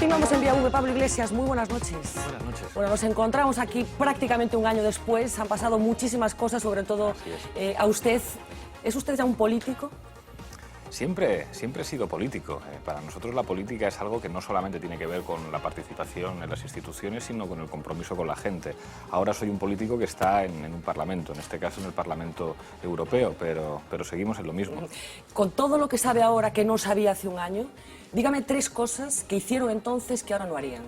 Continuamos en Vía V. Pablo Iglesias, muy buenas noches. Buenas noches. Bueno, nos encontramos aquí prácticamente un año después. Han pasado muchísimas cosas, sobre todo a usted. ¿Es usted ya un político? Siempre he sido político. Para nosotros la política es algo que no solamente tiene que ver con la participación en las instituciones, sino con el compromiso con la gente. Ahora soy un político que está en un parlamento, en este caso en el Parlamento Europeo, pero seguimos en lo mismo. Con todo lo que sabe ahora que no sabía hace un año, dígame 3 cosas que hicieron entonces que ahora no harían.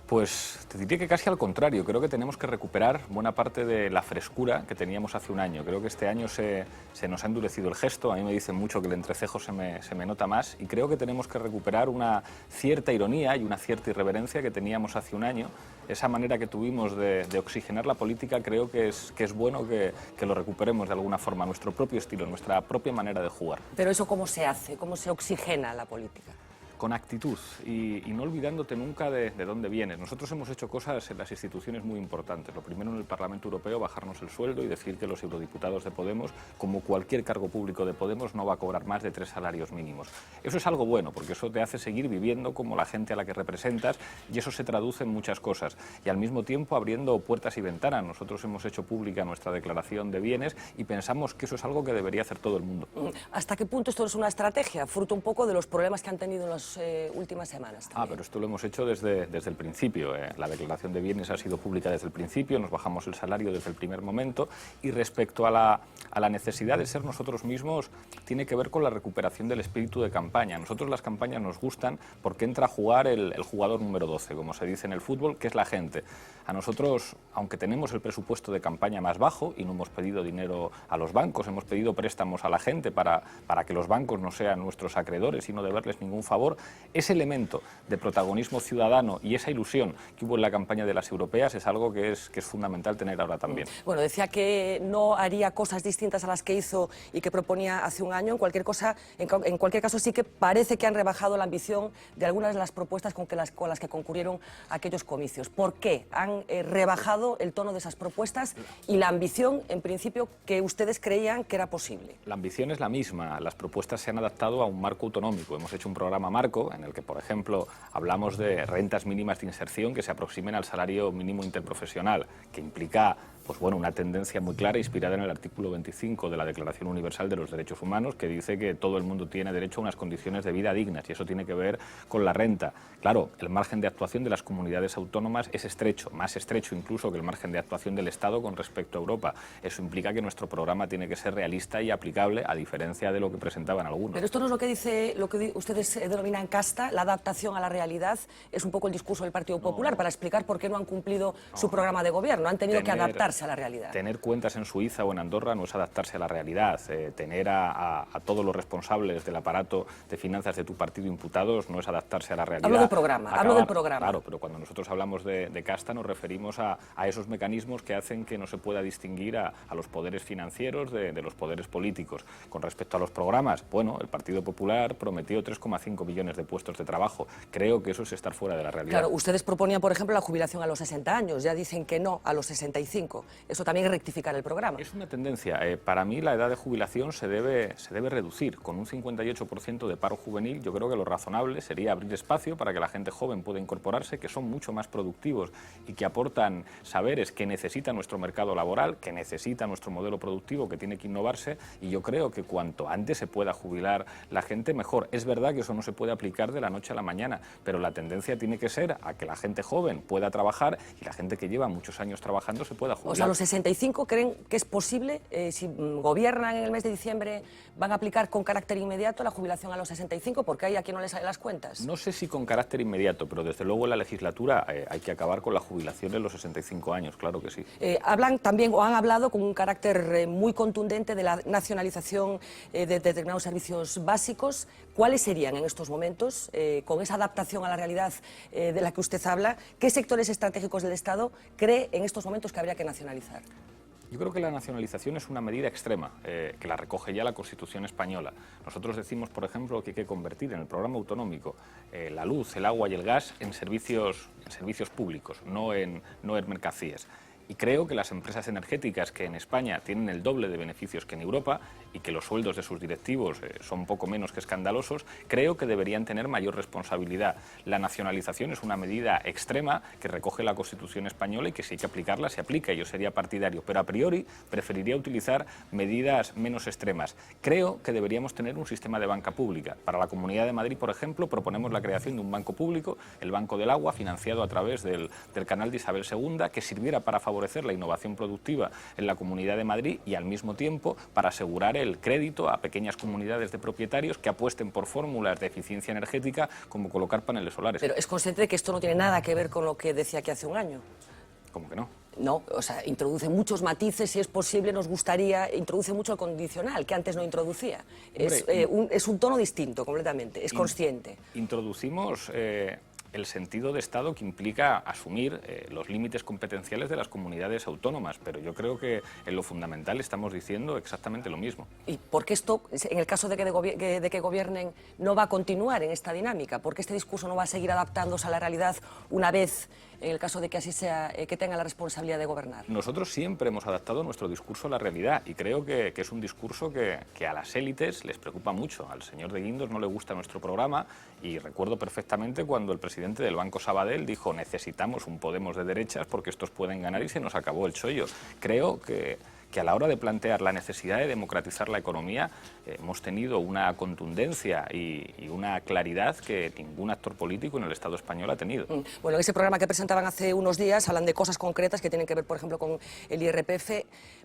Pues te diría que casi al contrario. Creo que tenemos que recuperar buena parte de la frescura que teníamos hace un año. Creo que este año se nos ha endurecido el gesto. A mí me dicen mucho que el entrecejo se me nota más y creo que tenemos que recuperar una cierta ironía y una cierta irreverencia que teníamos hace un año. Esa manera que tuvimos de oxigenar la política creo que es bueno que lo recuperemos de alguna forma, nuestro propio estilo, nuestra propia manera de jugar. Pero eso, ¿cómo se hace? ¿Cómo se oxigena la política? Con actitud y no olvidándote nunca de dónde vienes. Nosotros hemos hecho cosas en las instituciones muy importantes. Lo primero en el Parlamento Europeo, bajarnos el sueldo y decir que los eurodiputados de Podemos, como cualquier cargo público de Podemos, no va a cobrar más de 3 salarios mínimos. Eso es algo bueno, porque eso te hace seguir viviendo como la gente a la que representas y eso se traduce en muchas cosas. Y al mismo tiempo abriendo puertas y ventanas. Nosotros hemos hecho pública nuestra declaración de bienes y pensamos que eso es algo que debería hacer todo el mundo. ¿Hasta qué punto esto es una estrategia, fruto un poco de los problemas que han tenido en las últimas semanas también? Pero esto lo hemos hecho desde el principio. La declaración de bienes ha sido pública desde el principio, nos bajamos el salario desde el primer momento y respecto a la necesidad de ser nosotros mismos tiene que ver con la recuperación del espíritu de campaña. A nosotros las campañas nos gustan porque entra a jugar el jugador número 12, como se dice en el fútbol, que es la gente. A nosotros, aunque tenemos el presupuesto de campaña más bajo y no hemos pedido dinero a los bancos, hemos pedido préstamos a la gente para que los bancos no sean nuestros acreedores y no deberles ningún favor, ese elemento de protagonismo ciudadano y esa ilusión que hubo en la campaña de las europeas es algo que es fundamental tener ahora también. Bueno, decía que no haría cosas distintas a las que hizo y que proponía hace un año. En cualquier caso sí que parece que han rebajado la ambición de algunas de las propuestas con las que concurrieron aquellos comicios. ¿Por qué han rebajado el tono de esas propuestas y la ambición, en principio, que ustedes creían que era posible? La ambición es la misma. Las propuestas se han adaptado a un marco autonómico. Hemos hecho un programa marco en el que, por ejemplo, hablamos de rentas mínimas de inserción que se aproximen al salario mínimo interprofesional, que implica una tendencia muy clara inspirada en el artículo 25 de la Declaración Universal de los Derechos Humanos, que dice que todo el mundo tiene derecho a unas condiciones de vida dignas, y eso tiene que ver con la renta. Claro, el margen de actuación de las comunidades autónomas es estrecho, más estrecho incluso que el margen de actuación del Estado con respecto a Europa. Eso implica que nuestro programa tiene que ser realista y aplicable, a diferencia de lo que presentaban algunos. Pero esto no es lo que dice, lo que ustedes denominan casta, la adaptación a la realidad, es un poco el discurso del Partido Popular para explicar por qué no han cumplido su programa de gobierno, han tenido que adaptarse a la realidad. Tener cuentas en Suiza o en Andorra no es adaptarse a la realidad. Tener a todos los responsables del aparato de finanzas de tu partido imputados no es adaptarse a la realidad. Hablo del programa, hablo del programa. Claro, pero cuando nosotros hablamos de casta nos referimos a esos mecanismos que hacen que no se pueda distinguir a los poderes financieros de los poderes políticos. Con respecto a los programas, bueno, el Partido Popular prometió 3,5 millones de puestos de trabajo. Creo que eso es estar fuera de la realidad. Claro, ustedes proponían, por ejemplo, la jubilación a los 60 años, ya dicen que no a los 65. Eso también es rectificar el programa. Es una tendencia. Para mí la edad de jubilación se debe reducir. Con un 58% de paro juvenil, yo creo que lo razonable sería abrir espacio para que la gente joven pueda incorporarse, que son mucho más productivos y que aportan saberes que necesita nuestro mercado laboral, que necesita nuestro modelo productivo, que tiene que innovarse, y yo creo que cuanto antes se pueda jubilar la gente, mejor. Es verdad que eso no se puede aplicar de la noche a la mañana, pero la tendencia tiene que ser a que la gente joven pueda trabajar y la gente que lleva muchos años trabajando se pueda jubilar. O sea, los 65 creen que es posible, si gobiernan en el mes de diciembre, van a aplicar con carácter inmediato la jubilación a los 65, porque hay a quien no les salen las cuentas. No sé si con carácter inmediato, pero desde luego en la legislatura hay que acabar con la jubilación en los 65 años, claro que sí. Hablan también, o han hablado con un carácter muy contundente de la nacionalización de determinados servicios básicos. ¿Cuáles serían en estos momentos, con esa adaptación a la realidad de la que usted habla, qué sectores estratégicos del Estado cree en estos momentos que habría que nacionalizar? Yo creo que la nacionalización es una medida extrema, que la recoge ya la Constitución española. Nosotros decimos, por ejemplo, que hay que convertir en el programa autonómico la luz, el agua y el gas en servicios públicos, no en mercancías. Y creo que las empresas energéticas que en España tienen el doble de beneficios que en Europa y que los sueldos de sus directivos son poco menos que escandalosos, creo que deberían tener mayor responsabilidad. La nacionalización es una medida extrema que recoge la Constitución española y que si hay que aplicarla, se aplica. Yo sería partidario, pero a priori preferiría utilizar medidas menos extremas. Creo que deberíamos tener un sistema de banca pública. Para la Comunidad de Madrid, por ejemplo, proponemos la creación de un banco público, el Banco del Agua, financiado a través del canal de Isabel II, que sirviera para favorecer la innovación productiva en la Comunidad de Madrid y al mismo tiempo para asegurar el crédito a pequeñas comunidades de propietarios que apuesten por fórmulas de eficiencia energética como colocar paneles solares. Pero es consciente de que esto no tiene nada que ver con lo que decía que hace un año. ¿Cómo que no? No, o sea, introduce muchos matices, si es posible, nos gustaría, introduce mucho el condicional, que antes no introducía. Es un tono distinto completamente, es consciente. Introducimos el sentido de Estado que implica asumir los límites competenciales de las comunidades autónomas, pero yo creo que en lo fundamental estamos diciendo exactamente lo mismo. ¿Y por qué esto, en el caso de que gobiernen, no va a continuar en esta dinámica? ¿Por qué este discurso no va a seguir adaptándose a la realidad una vez, en el caso de que así sea, que tenga la responsabilidad de gobernar? Nosotros siempre hemos adaptado nuestro discurso a la realidad y creo que es un discurso que a las élites les preocupa mucho. Al señor de Guindos no le gusta nuestro programa y recuerdo perfectamente cuando el presidente del Banco Sabadell dijo: necesitamos un Podemos de derechas porque estos pueden ganar, y se nos acabó el chollo. Creo que a la hora de plantear la necesidad de democratizar la economía hemos tenido una contundencia y una claridad que ningún actor político en el Estado español ha tenido. Bueno, en ese programa que presentaban hace unos días hablan de cosas concretas que tienen que ver, por ejemplo, con el IRPF.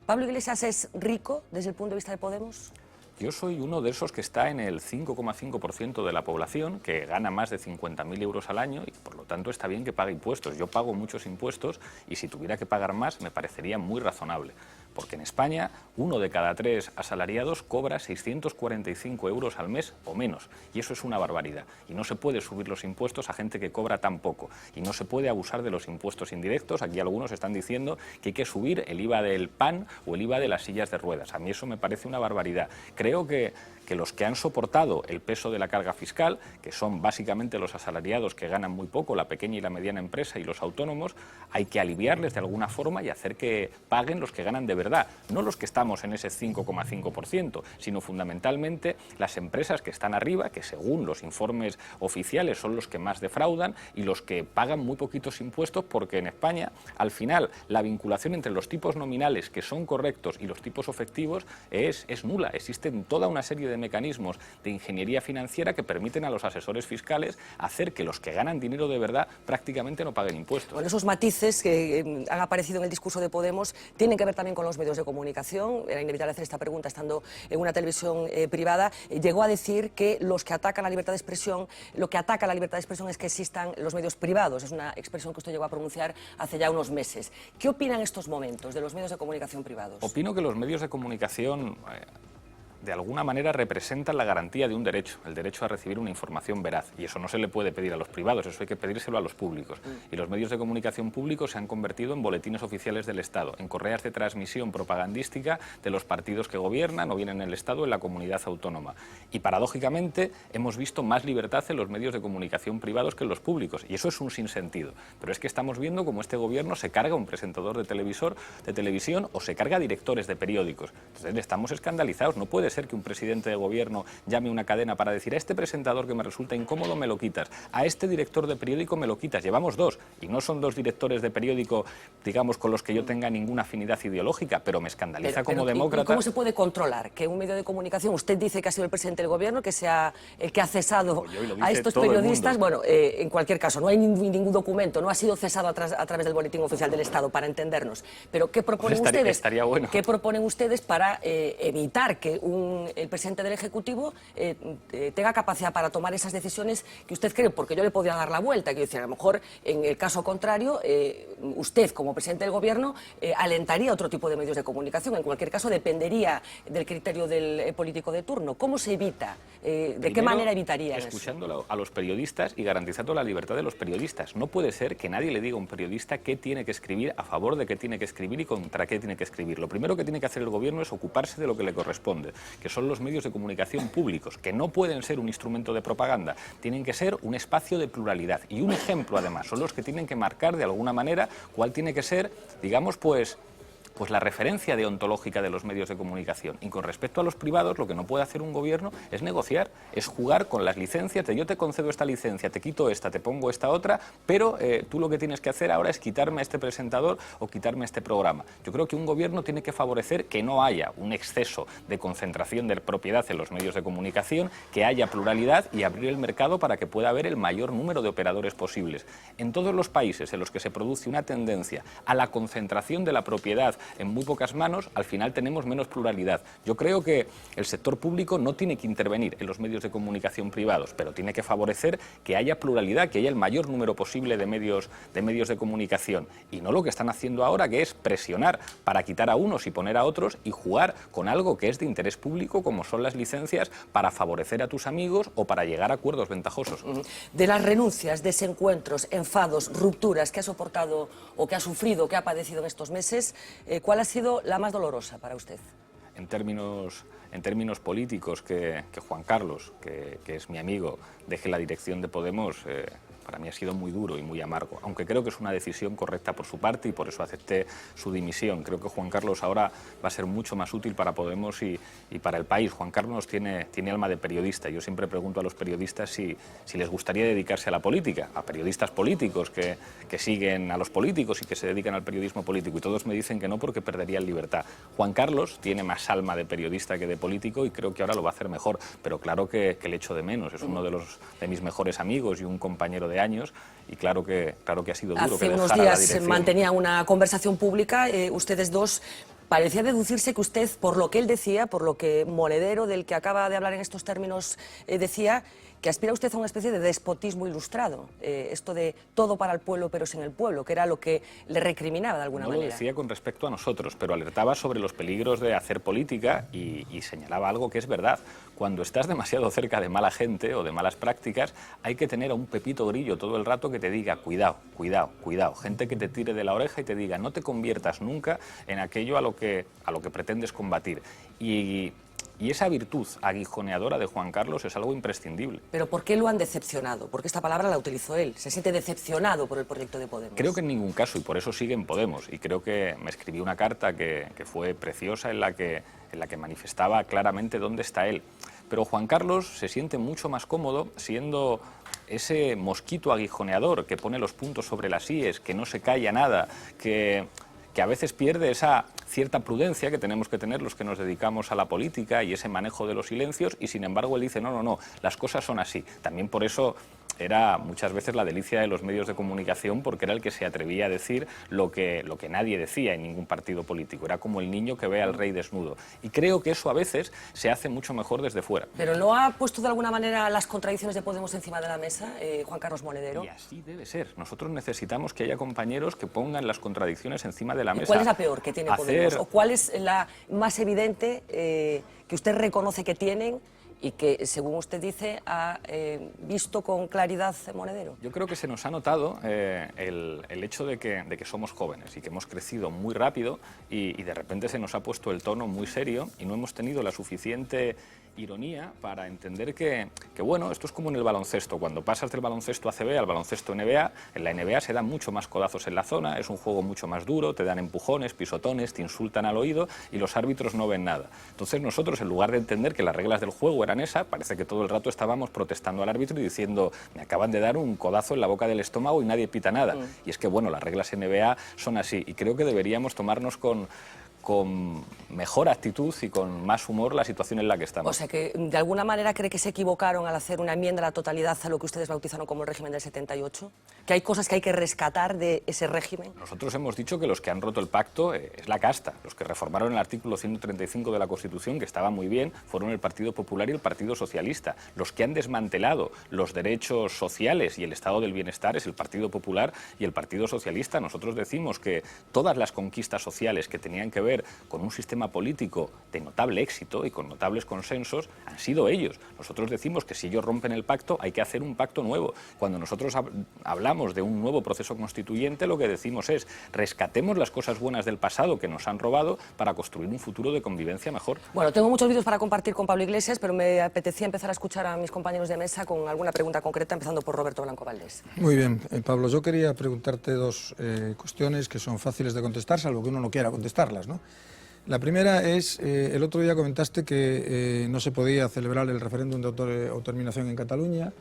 ¿Pablo Iglesias es rico desde el punto de vista de Podemos? Yo soy uno de esos que está en el 5,5% de la población, que gana más de 50.000 euros al año y por lo tanto está bien que pague impuestos. Yo pago muchos impuestos y si tuviera que pagar más me parecería muy razonable. Porque en España 1 de cada 3 asalariados cobra 645 euros al mes o menos. Y eso es una barbaridad. Y no se puede subir los impuestos a gente que cobra tan poco. Y no se puede abusar de los impuestos indirectos. Aquí algunos están diciendo que hay que subir el IVA del pan o el IVA de las sillas de ruedas. A mí eso me parece una barbaridad. Creo que los que han soportado el peso de la carga fiscal, que son básicamente los asalariados que ganan muy poco, la pequeña y la mediana empresa y los autónomos, hay que aliviarles de alguna forma y hacer que paguen los que ganan de verdad, no los que estamos en ese 5,5%, sino fundamentalmente las empresas que están arriba, que según los informes oficiales son los que más defraudan y los que pagan muy poquitos impuestos, porque en España, al final, la vinculación entre los tipos nominales, que son correctos, y los tipos efectivos es nula. Existen toda una serie de mecanismos de ingeniería financiera que permiten a los asesores fiscales hacer que los que ganan dinero de verdad prácticamente no paguen impuestos. Bueno, esos matices que han aparecido en el discurso de Podemos tienen que ver también con los medios de comunicación. Era inevitable hacer esta pregunta estando en una televisión privada. Llegó a decir que los que atacan la libertad de expresión, lo que ataca la libertad de expresión es que existan los medios privados. Es una expresión que usted llegó a pronunciar hace ya unos meses. ¿Qué opina en estos momentos de los medios de comunicación privados? Opino que los medios de comunicación de alguna manera representan la garantía de un derecho, el derecho a recibir una información veraz. Y eso no se le puede pedir a los privados, eso hay que pedírselo a los públicos. Y los medios de comunicación públicos se han convertido en boletines oficiales del Estado, en correas de transmisión propagandística de los partidos que gobiernan o bien en el Estado o en la comunidad autónoma. Y paradójicamente hemos visto más libertad en los medios de comunicación privados que en los públicos. Y eso es un sinsentido. Pero es que estamos viendo cómo este gobierno se carga un presentador de televisión o se carga directores de periódicos. Entonces estamos escandalizados. No puede ser que un presidente de gobierno llame a una cadena para decir: a este presentador que me resulta incómodo me lo quitas, a este director de periódico me lo quitas. Llevamos dos, y no son dos directores de periódico, digamos, con los que yo tenga ninguna afinidad ideológica, pero me escandaliza como demócrata. ¿Y cómo se puede controlar que un medio de comunicación, usted dice que ha sido el presidente del gobierno, que sea el que ha cesado a estos periodistas? Bueno, en cualquier caso, no hay ningún documento, no ha sido cesado a través del Boletín Oficial del Estado, para entendernos. Pero ¿qué proponen ustedes? Estaría bueno. ¿Qué proponen ustedes para evitar que el presidente del Ejecutivo tenga capacidad para tomar esas decisiones que usted cree? Porque yo le podría dar la vuelta, quiero decir, a lo mejor en el caso contrario, usted como presidente del Gobierno alentaría otro tipo de medios de comunicación. En cualquier caso dependería del criterio del político de turno. ¿Cómo se evita? ¿De qué manera evitaría eso? Escuchando a los periodistas y garantizando la libertad de los periodistas. No puede ser que nadie le diga a un periodista qué tiene que escribir, a favor de qué tiene que escribir y contra qué tiene que escribir. Lo primero que tiene que hacer el Gobierno es ocuparse de lo que le corresponde. que son los medios de comunicación públicos, que no pueden ser un instrumento de propaganda, tienen que ser un espacio de pluralidad. Y un ejemplo, además, son los que tienen que marcar de alguna manera cuál tiene que ser, digamos, pues la referencia deontológica de los medios de comunicación. Y con respecto a los privados, lo que no puede hacer un gobierno es negociar, es jugar con las licencias, de yo te concedo esta licencia, te quito esta, te pongo esta otra, pero tú lo que tienes que hacer ahora es quitarme a este presentador o quitarme a este programa. Yo creo que un gobierno tiene que favorecer que no haya un exceso de concentración de propiedad en los medios de comunicación, que haya pluralidad y abrir el mercado para que pueda haber el mayor número de operadores posibles. En todos los países en los que se produce una tendencia a la concentración de la propiedad en muy pocas manos, al final tenemos menos pluralidad. Yo creo que el sector público no tiene que intervenir en los medios de comunicación privados, pero tiene que favorecer que haya pluralidad, que haya el mayor número posible de medios de comunicación. Y no lo que están haciendo ahora, que es presionar para quitar a unos y poner a otros y jugar con algo que es de interés público, como son las licencias, para favorecer a tus amigos o para llegar a acuerdos ventajosos. De las renuncias, desencuentros, enfados, rupturas que ha soportado o que ha sufrido, que ha padecido en estos meses, ¿cuál ha sido la más dolorosa para usted? En términos políticos, que Juan Carlos, que es mi amigo, deje la dirección de Podemos, para mí ha sido muy duro y muy amargo, aunque creo que es una decisión correcta por su parte y por eso acepté su dimisión. Creo que Juan Carlos ahora va a ser mucho más útil para Podemos y para el país. Juan Carlos tiene alma de periodista. Yo siempre pregunto a los periodistas si les gustaría dedicarse a la política, a periodistas políticos que siguen a los políticos y que se dedican al periodismo político, y todos me dicen que no porque perderían libertad. Juan Carlos tiene más alma de periodista que de político y creo que ahora lo va a hacer mejor, pero claro que le echo de menos. Es uno de mis mejores amigos y un compañero de años, y claro que ha sido duro que Hace unos dejara la días dirección. mantenían una conversación pública, ustedes dos. Parecía deducirse que usted, por lo que él decía, por lo que Monedero, del que acaba de hablar en estos términos, decía, que aspira usted a una especie de despotismo ilustrado, esto de todo para el pueblo pero sin el pueblo, que era lo que le recriminaba de alguna manera. No lo decía con respecto a nosotros, pero alertaba sobre los peligros de hacer política y señalaba algo que es verdad. Cuando estás demasiado cerca de mala gente o de malas prácticas, hay que tener a un Pepito Grillo todo el rato que te diga cuidado, cuidado, cuidado. Gente que te tire de la oreja y te diga no te conviertas nunca en aquello a lo que pretendes combatir. Y esa virtud aguijoneadora de Juan Carlos es algo imprescindible. ¿Pero por qué lo han decepcionado? Porque esta palabra la utilizó él. ¿Se siente decepcionado por el proyecto de Podemos? Creo que en ningún caso, y por eso sigue en Podemos. Y creo que me escribió una carta que fue preciosa en la que manifestaba claramente dónde está él. Pero Juan Carlos se siente mucho más cómodo siendo ese mosquito aguijoneador que pone los puntos sobre las íes, que no se calla nada, que a veces pierde esa cierta prudencia que tenemos que tener los que nos dedicamos a la política y ese manejo de los silencios, y sin embargo él dice no, las cosas son así. También por eso era muchas veces la delicia de los medios de comunicación, porque era el que se atrevía a decir lo que nadie decía en ningún partido político. Era como el niño que ve al rey desnudo. Y creo que eso a veces se hace mucho mejor desde fuera. ¿Pero no ha puesto de alguna manera las contradicciones de Podemos encima de la mesa, Juan Carlos Monedero? Y así debe ser. Nosotros necesitamos que haya compañeros que pongan las contradicciones encima de la mesa. ¿Cuál es la peor que tiene Podemos? ¿O cuál es la más evidente que usted reconoce que tienen y que, según usted dice, ha visto con claridad Monedero? Yo creo que se nos ha notado el hecho de que somos jóvenes y que hemos crecido muy rápido y de repente se nos ha puesto el tono muy serio y no hemos tenido la suficiente ironía para entender que bueno, esto es como en el baloncesto. Cuando pasas del baloncesto ACB al baloncesto NBA, en la NBA se dan mucho más codazos en la zona, es un juego mucho más duro, te dan empujones, pisotones, te insultan al oído y los árbitros no ven nada. Entonces nosotros, en lugar de entender que las reglas del juego eran esas, parece que todo el rato estábamos protestando al árbitro y diciendo me acaban de dar un codazo en la boca del estómago y nadie pita nada. Y es que bueno, las reglas NBA son así y creo que deberíamos tomarnos con mejor actitud y con más humor la situación en la que estamos. O sea que, de alguna manera, ¿cree que se equivocaron al hacer una enmienda a la totalidad a lo que ustedes bautizaron como el régimen del 78? ¿Que hay cosas que hay que rescatar de ese régimen? Nosotros hemos dicho que los que han roto el pacto es la casta. Los que reformaron el artículo 135 de la Constitución, que estaba muy bien, fueron el Partido Popular y el Partido Socialista. Los que han desmantelado los derechos sociales y el estado del bienestar es el Partido Popular y el Partido Socialista. Nosotros decimos que todas las conquistas sociales que tenían que ver ver con un sistema político de notable éxito y con notables consensos han sido ellos. Nosotros decimos que si ellos rompen el pacto hay que hacer un pacto nuevo. Cuando nosotros hablamos de un nuevo proceso constituyente, lo que decimos es rescatemos las cosas buenas del pasado que nos han robado para construir un futuro de convivencia mejor. Bueno, tengo muchos vídeos para compartir con Pablo Iglesias, pero me apetecía empezar a escuchar a mis compañeros de mesa con alguna pregunta concreta, empezando por Roberto Blanco Valdés. Muy bien, Pablo, yo quería preguntarte dos cuestiones que son fáciles de contestar, salvo que uno no quiera contestarlas, ¿no? La primera es, el otro día comentaste que no se podía celebrar el referéndum de autodeterminación en Cataluña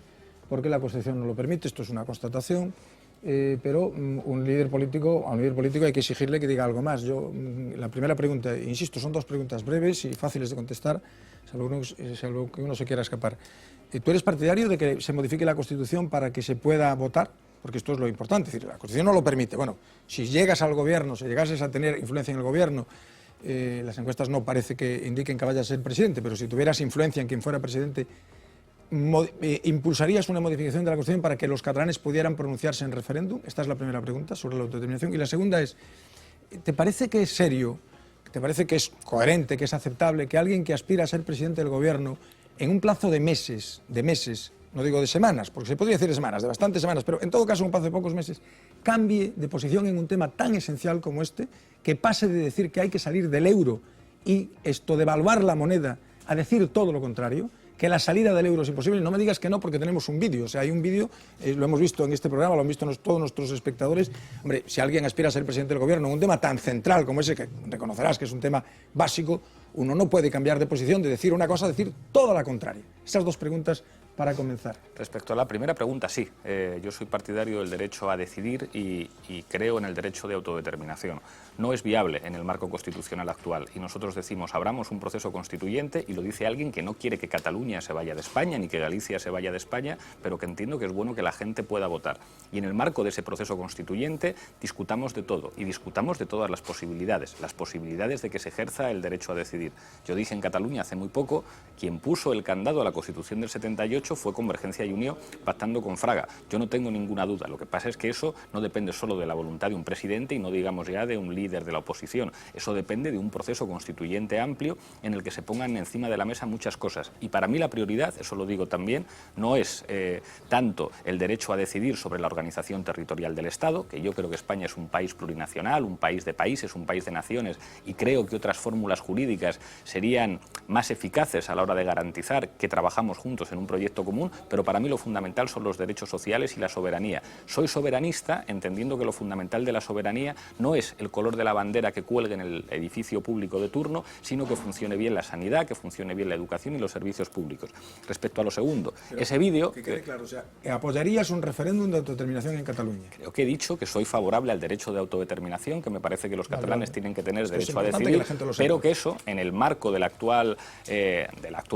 porque la Constitución no lo permite, esto es una constatación, pero a un líder político hay que exigirle que diga algo más. La primera pregunta, insisto, son dos preguntas breves y fáciles de contestar, salvo que uno se quiera escapar. ¿Tú eres partidario de que se modifique la Constitución para que se pueda votar? Porque esto es lo importante, es decir, la Constitución no lo permite. Bueno, si llegas al gobierno, si llegases a tener influencia en el gobierno, las encuestas no parece que indiquen que vayas a ser presidente, pero si tuvieras influencia en quien fuera presidente, ¿impulsarías una modificación de la Constitución para que los catalanes pudieran pronunciarse en referéndum? Esta es la primera pregunta sobre la autodeterminación. Y la segunda es, ¿te parece que es serio, te parece que es coherente, que es aceptable que alguien que aspira a ser presidente del gobierno en un plazo de meses, no digo de semanas, porque se podría decir de semanas, de bastantes semanas, pero en todo caso en un plazo de pocos meses, cambie de posición en un tema tan esencial como este, que pase de decir que hay que salir del euro y esto devaluar la moneda a decir todo lo contrario, que la salida del euro es imposible? No me digas que no, porque tenemos un vídeo, o sea, hay un vídeo, lo hemos visto en este programa, lo han visto todos nuestros espectadores. Hombre, si alguien aspira a ser presidente del gobierno en un tema tan central como ese, que reconocerás que es un tema básico, uno no puede cambiar de posición, de decir una cosa a decir toda la contraria. Esas dos preguntas para comenzar. Respecto a la primera pregunta, sí. Yo soy partidario del derecho a decidir y creo en el derecho de autodeterminación. No es viable en el marco constitucional actual y nosotros decimos abramos un proceso constituyente, y lo dice alguien que no quiere que Cataluña se vaya de España ni que Galicia se vaya de España, pero que entiendo que es bueno que la gente pueda votar. Y en el marco de ese proceso constituyente discutamos de todo y discutamos de todas las posibilidades de que se ejerza el derecho a decidir. Yo dije en Cataluña hace muy poco, quien puso el candado a la Constitución del 78 fue Convergencia y Unió pactando con Fraga. Yo no tengo ninguna duda. Lo que pasa es que eso no depende solo de la voluntad de un presidente y no digamos ya de un líder de la oposición. Eso depende de un proceso constituyente amplio en el que se pongan encima de la mesa muchas cosas. Y para mí la prioridad, eso lo digo también, no es tanto el derecho a decidir sobre la organización territorial del Estado, que yo creo que España es un país plurinacional, un país de países, un país de naciones, y creo que otras fórmulas jurídicas serían más eficaces a la hora de garantizar que trabajamos juntos en un proyecto común, pero para mí lo fundamental son los derechos sociales y la soberanía. Soy soberanista entendiendo que lo fundamental de la soberanía no es el color de la bandera que cuelgue en el edificio público de turno, sino que funcione bien la sanidad, que funcione bien la educación y los servicios públicos. Respecto a lo segundo, pero ese vídeo... Que quede claro, o sea, ¿apoyarías un referéndum de autodeterminación en Cataluña? Creo que he dicho que soy favorable al derecho de autodeterminación, que me parece que los catalanes tienen que tener derecho a decidir, pero que eso, en el marco de la actual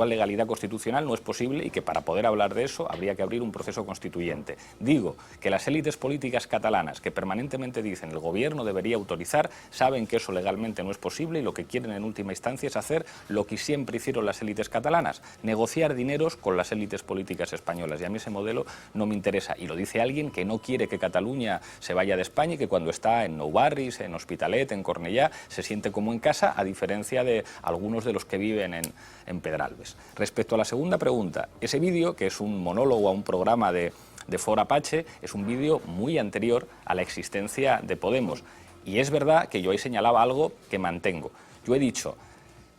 legalidad constitucional, no es posible y que para poder hablar de eso habría que abrir un proceso constituyente. Digo que las élites políticas catalanas que permanentemente dicen el gobierno debería autorizar, saben que eso legalmente no es posible y lo que quieren en última instancia es hacer lo que siempre hicieron las élites catalanas, negociar dineros con las élites políticas españolas, y a mí ese modelo no me interesa. Y lo dice alguien que no quiere que Cataluña se vaya de España y que cuando está en Nou Barris, en Hospitalet, en Cornellá, se siente como en casa, a diferencia de algunos de los que viven en Pedralbes. Respecto a la segunda pregunta, ese vídeo, que es un monólogo a un programa de Foro Apache, es un vídeo muy anterior a la existencia de Podemos. Y es verdad que yo ahí señalaba algo que mantengo. Yo he dicho,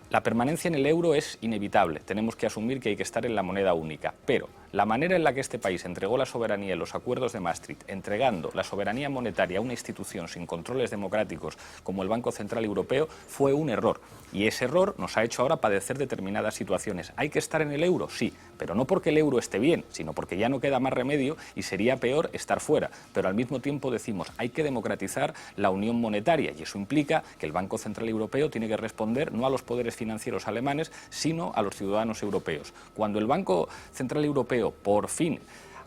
la permanencia en el euro es inevitable, tenemos que asumir que hay que estar en la moneda única, pero la manera en la que este país entregó la soberanía en los acuerdos de Maastricht, entregando la soberanía monetaria a una institución sin controles democráticos como el Banco Central Europeo, fue un error. Y ese error nos ha hecho ahora padecer determinadas situaciones. ¿Hay que estar en el euro? Sí, pero no porque el euro esté bien, sino porque ya no queda más remedio y sería peor estar fuera. Pero al mismo tiempo decimos, hay que democratizar la unión monetaria, y eso implica que el Banco Central Europeo tiene que responder no a los poderes financieros alemanes, sino a los ciudadanos europeos. Cuando el Banco Central Europeo por fin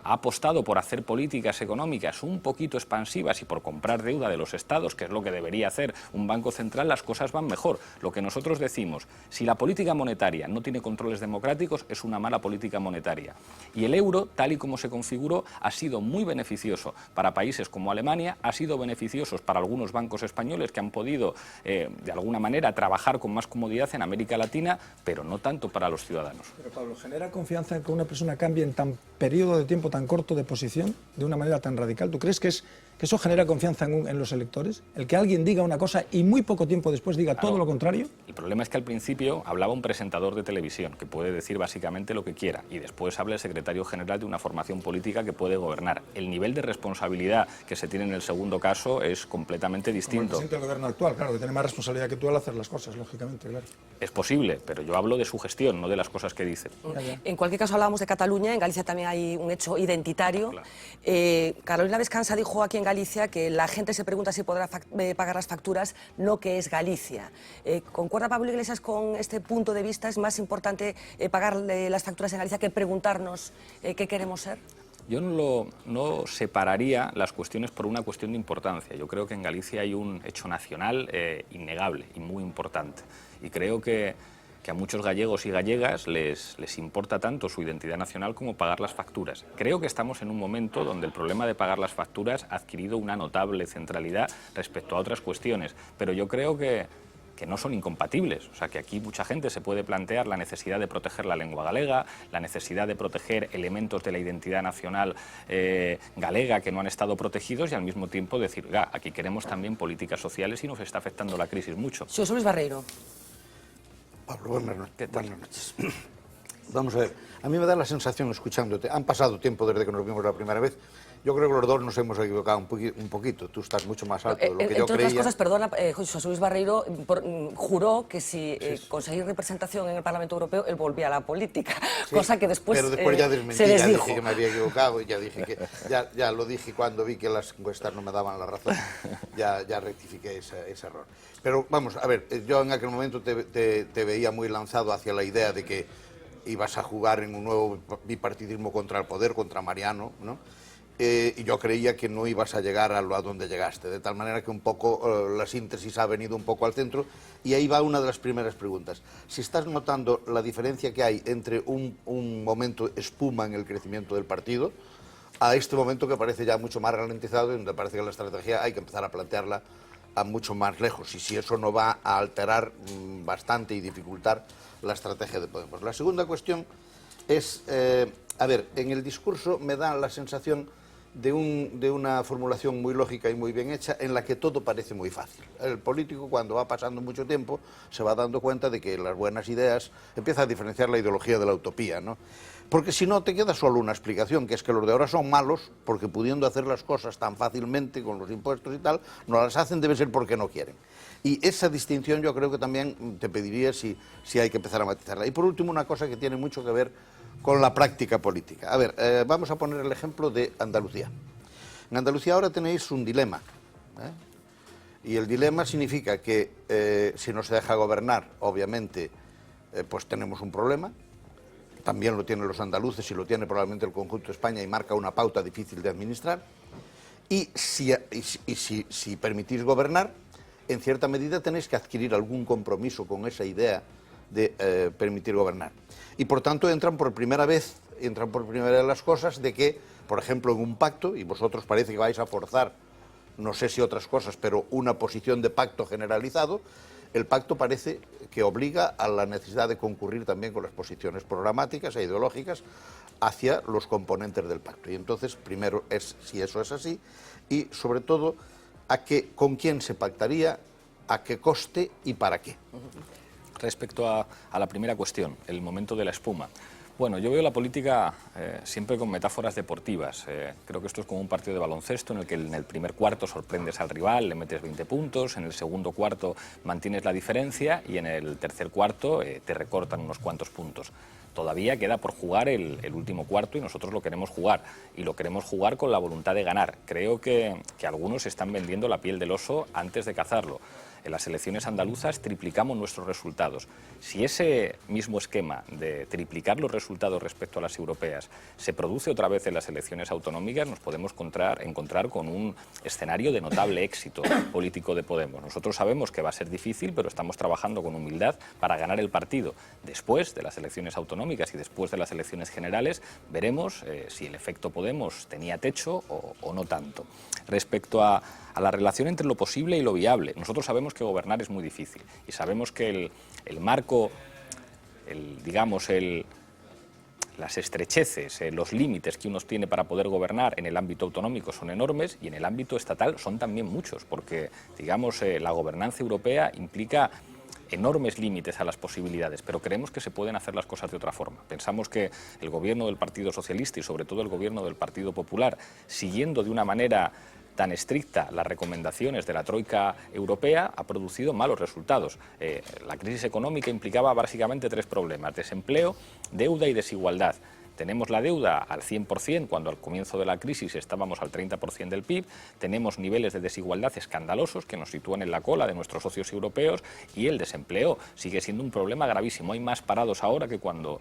ha apostado por hacer políticas económicas un poquito expansivas y por comprar deuda de los estados, que es lo que debería hacer un banco central, las cosas van mejor. Lo que nosotros decimos, si la política monetaria no tiene controles democráticos, es una mala política monetaria. Y el euro, tal y como se configuró, ha sido muy beneficioso para países como Alemania, ha sido beneficioso para algunos bancos españoles que han podido, de alguna manera, trabajar con más comodidad en América Latina, pero no tanto para los ciudadanos. Pero Pablo, ¿genera confianza en que una persona cambie en tan periodo de tiempo tan corto de posición, de una manera tan radical? ¿Tú crees que eso genera confianza en los electores? ¿El que alguien diga una cosa y muy poco tiempo después diga todo lo contrario? El problema es que al principio hablaba un presentador de televisión, que puede decir básicamente lo que quiera, y después habla el secretario general de una formación política que puede gobernar. El nivel de responsabilidad que se tiene en el segundo caso es completamente distinto. Como el presidente del gobierno actual, claro, que tiene más responsabilidad que tú al hacer las cosas, lógicamente, claro. Es posible, pero yo hablo de su gestión, no de las cosas que dice. En cualquier caso, hablábamos de Cataluña, en Galicia también hay un hecho identitario. Claro. Carolina Vescansa dijo aquí en Galicia que la gente se pregunta si podrá pagar las facturas, no que es Galicia. ¿Concuerda Pablo Iglesias con este punto de vista? ¿Es más importante pagar las facturas en Galicia que preguntarnos qué queremos ser? Yo no separaría las cuestiones por una cuestión de importancia. Yo creo que en Galicia hay un hecho nacional innegable y muy importante. Y creo que a muchos gallegos y gallegas les importa tanto su identidad nacional como pagar las facturas. Creo que estamos en un momento donde el problema de pagar las facturas ha adquirido una notable centralidad respecto a otras cuestiones. Pero yo creo que no son incompatibles. O sea, que aquí mucha gente se puede plantear la necesidad de proteger la lengua galega, la necesidad de proteger elementos de la identidad nacional galega que no han estado protegidos y al mismo tiempo decir, aquí queremos también políticas sociales y nos está afectando la crisis mucho. Xosé Luis Barreiro. Pablo, buenas noches. Vamos a ver, a mí me da la sensación, escuchándote, han pasado tiempo desde que nos vimos la primera vez. Yo creo que los dos nos hemos equivocado un poquito. Tú estás mucho más alto de lo que yo creía. Entre otras cosas, perdona, José Luis Barreiro juró que si conseguir representación en el Parlamento Europeo, él volvía a la política, sí, cosa que después, pero después ya desmentí, se les ya dijo. Dije que me había equivocado y ya dije que ya lo dije cuando vi que las encuestas no me daban la razón, ya rectifiqué ese error. Pero vamos, a ver, yo en aquel momento te veía muy lanzado hacia la idea de que ibas a jugar en un nuevo bipartidismo contra el poder, contra Mariano, ¿no? Y yo creía que no ibas a llegar a donde llegaste, de tal manera que un poco la síntesis ha venido un poco al centro, y ahí va una de las primeras preguntas. Si estás notando la diferencia que hay entre un momento espuma en el crecimiento del partido a este momento que parece ya mucho más ralentizado y donde parece que la estrategia hay que empezar a plantearla a mucho más lejos, y si eso no va a alterar bastante y dificultar la estrategia de Podemos. La segunda cuestión es, a ver, en el discurso me da la sensación de una formulación muy lógica y muy bien hecha en la que todo parece muy fácil. El político, cuando va pasando mucho tiempo, se va dando cuenta de que las buenas ideas empieza a diferenciar la ideología de la utopía, ¿no? Porque si no, te queda solo una explicación, que es que los de ahora son malos porque pudiendo hacer las cosas tan fácilmente con los impuestos y tal, no las hacen, debe ser porque no quieren. Y esa distinción yo creo que también te pediría si hay que empezar a matizarla. Y por último, una cosa que tiene mucho que ver con la práctica política. A ver, vamos a poner el ejemplo de Andalucía. En Andalucía ahora tenéis un dilema, y el dilema significa que si no se deja gobernar, obviamente, pues tenemos un problema. También lo tienen los andaluces y lo tiene probablemente el conjunto de España y marca una pauta difícil de administrar. Y si permitís gobernar, en cierta medida tenéis que adquirir algún compromiso con esa idea de permitir gobernar. Y por tanto entran por primera vez las cosas de que, por ejemplo, en un pacto, y vosotros parece que vais a forzar, no sé si otras cosas, pero una posición de pacto generalizado, el pacto parece que obliga a la necesidad de concurrir también con las posiciones programáticas e ideológicas hacia los componentes del pacto. Y entonces, primero es si eso es así, y sobre todo, con quién se pactaría, a qué coste y para qué. Respecto a la primera cuestión, el momento de la espuma. Bueno, yo veo la política siempre con metáforas deportivas. Creo que esto es como un partido de baloncesto en el que en el primer cuarto sorprendes al rival, le metes 20 puntos, en el segundo cuarto mantienes la diferencia y en el tercer cuarto te recortan unos cuantos puntos. Todavía queda por jugar el último cuarto y nosotros lo queremos jugar. Y lo queremos jugar con la voluntad de ganar. Creo que algunos están vendiendo la piel del oso antes de cazarlo. en las elecciones andaluzas triplicamos nuestros resultados. Si ese mismo esquema de triplicar los resultados respecto a las europeas se produce otra vez en las elecciones autonómicas, nos podemos encontrar con un escenario de notable éxito político de Podemos. Nosotros sabemos que va a ser difícil, pero estamos trabajando con humildad para ganar el partido. Después de las elecciones autonómicas y después de las elecciones generales, veremos si el efecto Podemos tenía techo o no tanto. Respecto a la relación entre lo posible y lo viable, nosotros sabemos que gobernar es muy difícil y sabemos que el marco, las estrecheces, los límites que uno tiene para poder gobernar en el ámbito autonómico son enormes y en el ámbito estatal son también muchos, porque la gobernanza europea implica enormes límites a las posibilidades, pero creemos que se pueden hacer las cosas de otra forma. Pensamos que el gobierno del Partido Socialista y sobre todo el gobierno del Partido Popular, siguiendo de una manera tan estricta las recomendaciones de la Troika Europea, ha producido malos resultados. La crisis económica implicaba básicamente tres problemas: desempleo, deuda y desigualdad. Tenemos la deuda al 100% cuando al comienzo de la crisis estábamos al 30% del PIB, tenemos niveles de desigualdad escandalosos que nos sitúan en la cola de nuestros socios europeos y el desempleo sigue siendo un problema gravísimo. Hay más parados ahora que cuando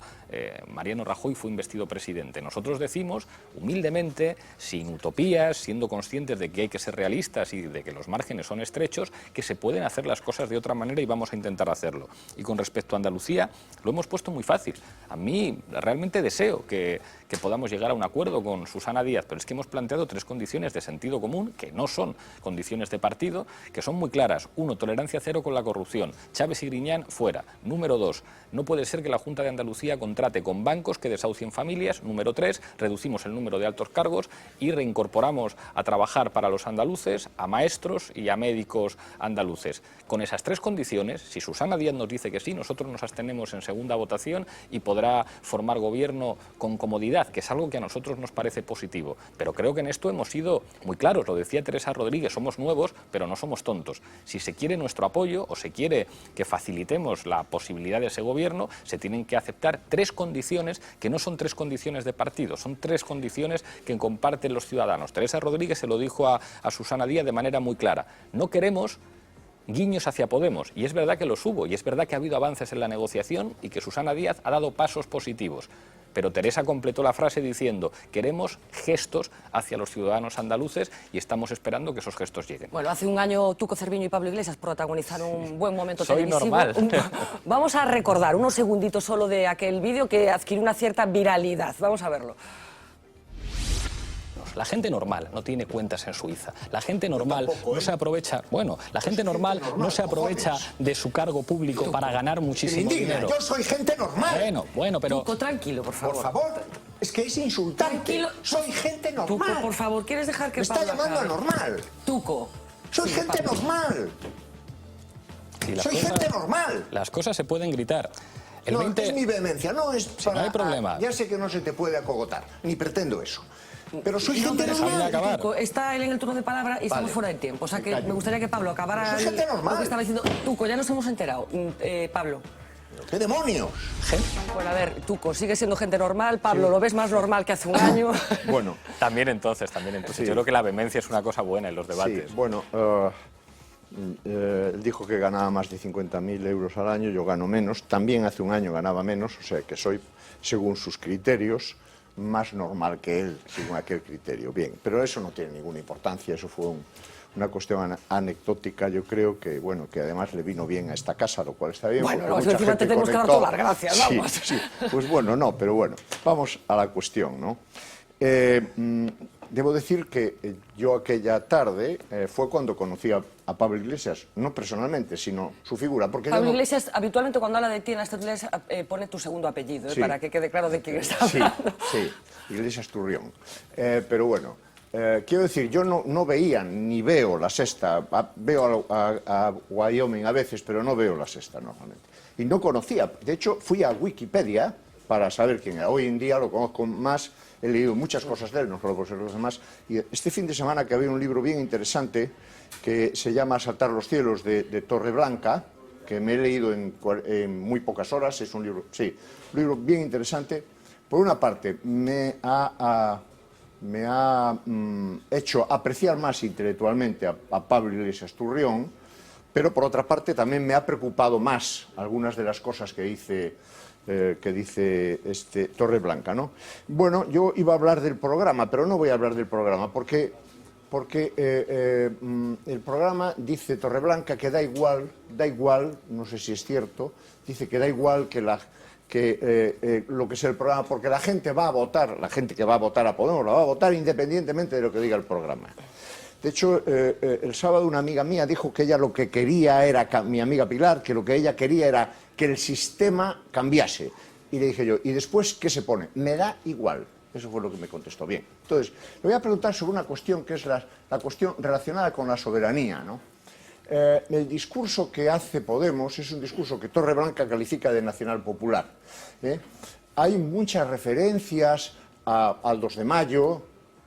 Mariano Rajoy fue investido presidente. Nosotros decimos, humildemente, sin utopías, siendo conscientes de que hay que ser realistas y de que los márgenes son estrechos, que se pueden hacer las cosas de otra manera y vamos a intentar hacerlo. Y con respecto a Andalucía, lo hemos puesto muy fácil. A mí realmente deseo que podamos llegar a un acuerdo con Susana Díaz, pero es que hemos planteado tres condiciones de sentido común, que no son condiciones de partido, que son muy claras. 1, tolerancia cero con la corrupción. Chávez y Griñán, fuera. Número 2, no puede ser que la Junta de Andalucía contrate con bancos que desahucien familias. Número 3, reducimos el número de altos cargos y reincorporamos a trabajar para los andaluces a maestros y a médicos andaluces. Con esas tres condiciones, si Susana Díaz nos dice que sí, nosotros nos abstenemos en segunda votación y podrá formar gobierno con comodidad, que es algo que a nosotros nos parece positivo. Pero creo que en esto hemos sido muy claros, lo decía Teresa Rodríguez, somos nuevos, pero no somos tontos. Si se quiere nuestro apoyo o se quiere que facilitemos la posibilidad de ese gobierno, se tienen que aceptar tres condiciones que no son tres condiciones de partido, son tres condiciones que comparten los ciudadanos. Teresa Rodríguez se lo dijo a Susana Díaz de manera muy clara. No queremos guiños hacia Podemos, y es verdad que los hubo, y es verdad que ha habido avances en la negociación y que Susana Díaz ha dado pasos positivos. Pero Teresa completó la frase diciendo: queremos gestos hacia los ciudadanos andaluces y estamos esperando que esos gestos lleguen. Bueno, hace un año Tuco Cerviño y Pablo Iglesias protagonizaron un buen momento Soy televisivo. normal. Vamos a recordar unos segunditos solo de aquel vídeo que adquirió una cierta viralidad. Vamos a verlo. La gente normal no tiene cuentas en Suiza. La gente normal no se aprovecha, la gente normal no se aprovecha de su cargo público para ganar muchísimo dinero. Yo soy gente normal. Bueno, pero Tuco, tranquilo, por favor. Por favor, es que es insultante. Tranquilo. Soy gente normal. Tuco, por favor, ¿quieres dejar que Me está Pablo llamando acabe? normal. Tuco. Soy Sí, gente Pablo. normal. si las Soy cosas- gente normal. Las cosas se pueden gritar. El No, 20 es mi vehemencia, no es no hay problema. Ya sé que no se te puede acogotar, ni pretendo eso. Pero soy gente déjame normal. acabar. Tuco, está él en el turno de palabra y estamos fuera de tiempo. O sea que me gustaría que Pablo acabara Soy gente normal. lo que estaba diciendo. Tuco, ya nos hemos enterado. Pablo. ¿Qué demonios? Bueno, a ver, Tuco, sigue siendo gente normal. Pablo, ¿lo ves más normal que hace un año? Bueno, También entonces. Sí. Yo creo que la vehemencia es una cosa buena en los debates. sí, bueno, él dijo que ganaba más de 50.000 euros al año, yo gano menos. También hace un año ganaba menos, o sea que soy, según sus criterios, más normal que él, según aquel criterio. Bien, pero eso no tiene ninguna importancia, eso fue una cuestión anecdótica, yo creo que, bueno, que además le vino bien a esta casa, lo cual está bien. Bueno, porque no, mucha encima te gente tenemos que dar conectó. todas las gracias, Sí, vamos. sí. Pues bueno, no, pero bueno, vamos a la cuestión, ¿no? Debo decir que yo aquella tarde fue cuando conocí a Pablo Iglesias, no personalmente, sino su figura. Porque yo Pablo no- Iglesias, habitualmente cuando habla de ti en las tertulias pone tu segundo apellido, Sí. para que quede claro de quién está Sí, hablando. sí, Iglesias Turrión. Pero bueno, quiero decir, yo no veía ni veo La Sexta, veo a Wyoming a veces, pero no veo La Sexta normalmente. Y no conocía, de hecho fui a Wikipedia para saber quién era. Hoy en día lo conozco más, he leído muchas cosas de él, no solo por ser los demás. Y este fin de semana que había un libro bien interesante que se llama Asaltar los cielos de Torreblanca, que me he leído en muy pocas horas, es un libro, sí, un libro bien interesante. Por una parte, me ha hecho apreciar más intelectualmente a Pablo Iglesias Turrión, pero por otra parte también me ha preocupado más algunas de las cosas que dice Torreblanca, ¿no? Bueno, yo iba a hablar del programa, pero no voy a hablar del programa porque el programa, dice Torreblanca, que da igual, no sé si es cierto, dice que da igual que lo que sea el programa, porque la gente va a votar, la gente que va a votar a Podemos la va a votar independientemente de lo que diga el programa. De hecho, el sábado una amiga mía dijo que ella lo que quería era, mi amiga Pilar, que lo que ella quería era que el sistema cambiase. Y le dije yo, ¿y después qué se pone? Me da igual. Eso fue lo que me contestó bien. Entonces, le voy a preguntar sobre una cuestión que es la cuestión relacionada con la soberanía, ¿no? El discurso que hace Podemos es un discurso que Torreblanca califica de nacional popular. Hay muchas referencias al 2 de mayo,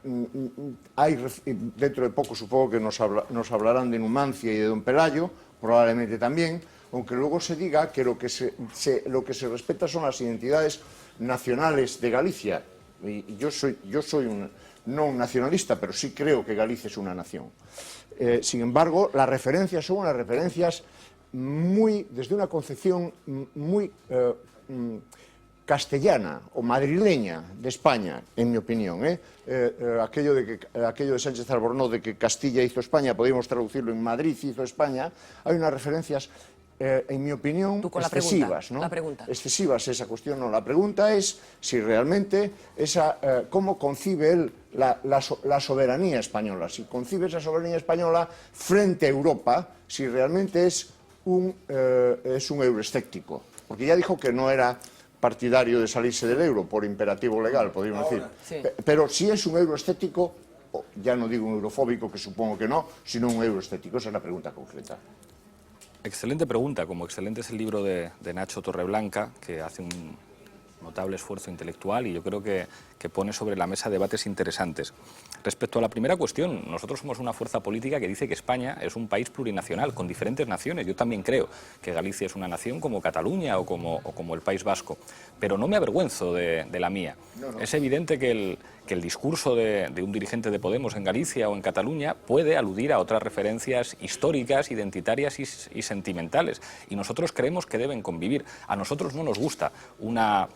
dentro de poco supongo que nos hablarán de Numancia y de Don Pelayo, probablemente también, aunque luego se diga que lo que se respeta son las identidades nacionales de Galicia. Y yo soy no un nacionalista, pero sí creo que Galicia es una nación. Sin embargo, las referencias son unas referencias desde una concepción muy castellana o madrileña de España, en mi opinión. Aquello de Sánchez Albornoz de que Castilla hizo España, podríamos traducirlo en Madrid hizo España, hay unas referencias, en mi opinión, excesivas, ¿no? La pregunta. Excesivas, esa cuestión no. La pregunta es si realmente cómo concibe él la soberanía española, si concibe esa soberanía española frente a Europa, si realmente es un euroescéptico. Porque ya dijo que no era partidario de salirse del euro por imperativo legal, podríamos decir. Sí. Pero si es un euroescéptico, ya no digo un eurofóbico, que supongo que no, sino un euroescéptico. Esa es la pregunta concreta. Excelente pregunta, como excelente es el libro de Nacho Torreblanca, que hace un notable esfuerzo intelectual y yo creo que pone sobre la mesa debates interesantes. Respecto a la primera cuestión, nosotros somos una fuerza política que dice que España es un país plurinacional, con diferentes naciones. Yo también creo que Galicia es una nación como Cataluña o como el País Vasco, pero no me avergüenzo de la mía. No. Es evidente que el discurso de un dirigente de Podemos en Galicia o en Cataluña puede aludir a otras referencias históricas, identitarias y sentimentales, y nosotros creemos que deben convivir. A nosotros no nos gusta una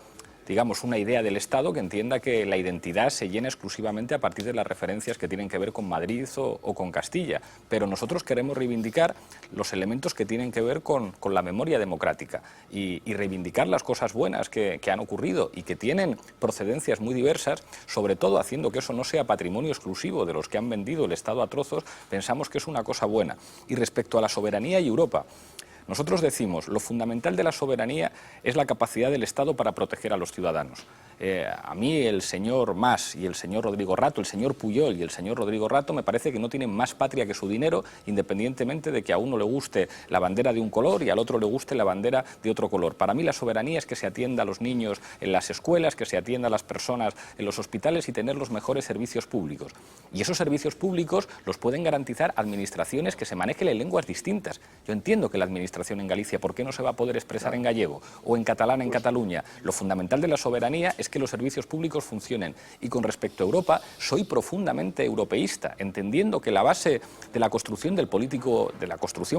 idea del Estado que entienda que la identidad se llena exclusivamente a partir de las referencias que tienen que ver con Madrid o con Castilla. Pero nosotros queremos reivindicar los elementos que tienen que ver con la memoria democrática y reivindicar las cosas buenas que han ocurrido y que tienen procedencias muy diversas, sobre todo haciendo que eso no sea patrimonio exclusivo de los que han vendido el Estado a trozos. Pensamos que es una cosa buena. Y respecto a la soberanía y Europa, nosotros decimos, lo fundamental de la soberanía es la capacidad del Estado para proteger a los ciudadanos. A mí el señor Mas y el señor Rodrigo Rato, el señor Pujol y el señor Rodrigo Rato me parece que no tienen más patria que su dinero, independientemente de que a uno le guste la bandera de un color y al otro le guste la bandera de otro color. Para mí la soberanía es que se atienda a los niños en las escuelas, que se atienda a las personas en los hospitales y tener los mejores servicios públicos. Y esos servicios públicos los pueden garantizar administraciones que se manejen en lenguas distintas. Yo entiendo que la administración en Galicia, ¿por qué no se va a poder expresar en gallego o en catalán en Cataluña? Lo fundamental de la soberanía es que los servicios públicos funcionen. Y con respecto a Europa, soy profundamente europeísta, entendiendo que la base de la construcción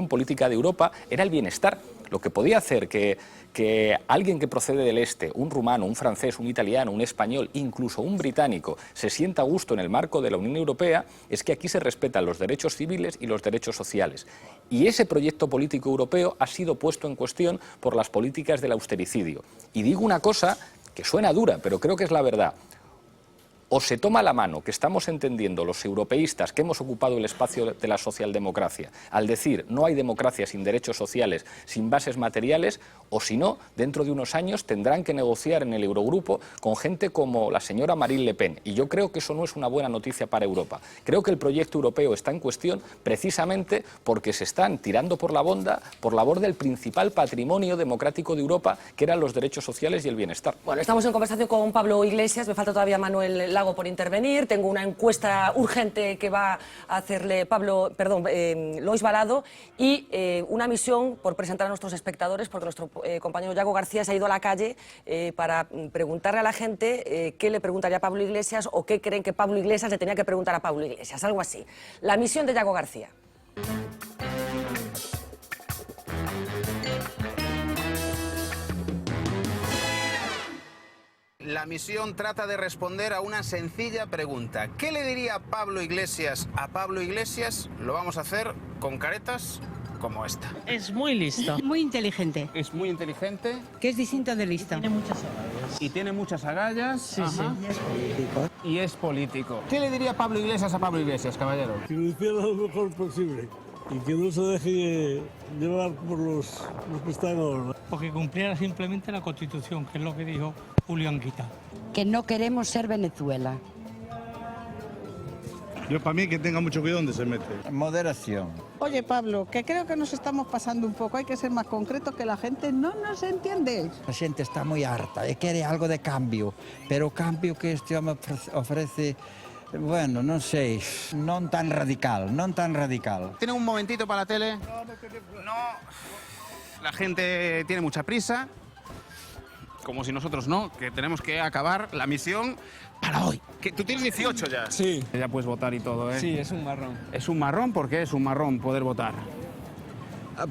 política de Europa era el bienestar. Lo que podía hacer que alguien que procede del este, un rumano, un francés, un italiano, un español, incluso un británico, se sienta a gusto en el marco de la Unión Europea, es que aquí se respetan los derechos civiles y los derechos sociales. Y ese proyecto político europeo ha sido puesto en cuestión por las políticas del austericidio. Y digo una cosa que suena dura, pero creo que es la verdad. O se toma la mano que estamos entendiendo los europeístas que hemos ocupado el espacio de la socialdemocracia al decir no hay democracia sin derechos sociales, sin bases materiales, o si no, dentro de unos años tendrán que negociar en el Eurogrupo con gente como la señora Marine Le Pen. Y yo creo que eso no es una buena noticia para Europa. Creo que el proyecto europeo está en cuestión precisamente porque se están tirando por la borda el principal patrimonio democrático de Europa, que eran los derechos sociales y el bienestar. Bueno, estamos en conversación con Pablo Iglesias, me falta todavía Manuel Lago por intervenir, tengo una encuesta urgente que va a hacerle Lois Balado y una misión por presentar a nuestros espectadores, porque nuestro compañero Yago García se ha ido a la calle para preguntarle a la gente qué le preguntaría a Pablo Iglesias o qué creen que Pablo Iglesias le tenía que preguntar a Pablo Iglesias, algo así. La misión de Yago García. la misión trata de responder a una sencilla pregunta. ¿Qué le diría Pablo Iglesias a Pablo Iglesias? Lo vamos a hacer con caretas como esta. Es muy listo. Muy inteligente. Es muy inteligente. Que es distinto de listo. Tiene muchas agallas. Y tiene muchas agallas. Sí, sí. Ajá. Y es político. Y es político. ¿Qué le diría Pablo Iglesias a Pablo Iglesias, caballero? Que lo hiciera lo mejor posible y que no se deje llevar por los que están ahora. Porque cumpliera simplemente la Constitución, que es lo que dijo Julio Anguita. Que no queremos ser Venezuela. Yo para mí que tenga mucho cuidado donde se mete. Moderación. Oye, Pablo, que creo que nos estamos pasando un poco. Hay que ser más concretos, que la gente no nos entiende. La gente está muy harta y quiere algo de cambio, pero cambio que este hombre ofrece, bueno, no sé, no tan radical, no tan radical. ¿Tiene un momentito para la tele? No. La gente tiene mucha prisa. Como si nosotros no, que tenemos que acabar la misión para hoy. Que tú tienes 18 ya. Sí. Ya puedes votar y todo, ¿eh? Sí, es un marrón. ¿Es un marrón? ¿Por qué es un marrón poder votar?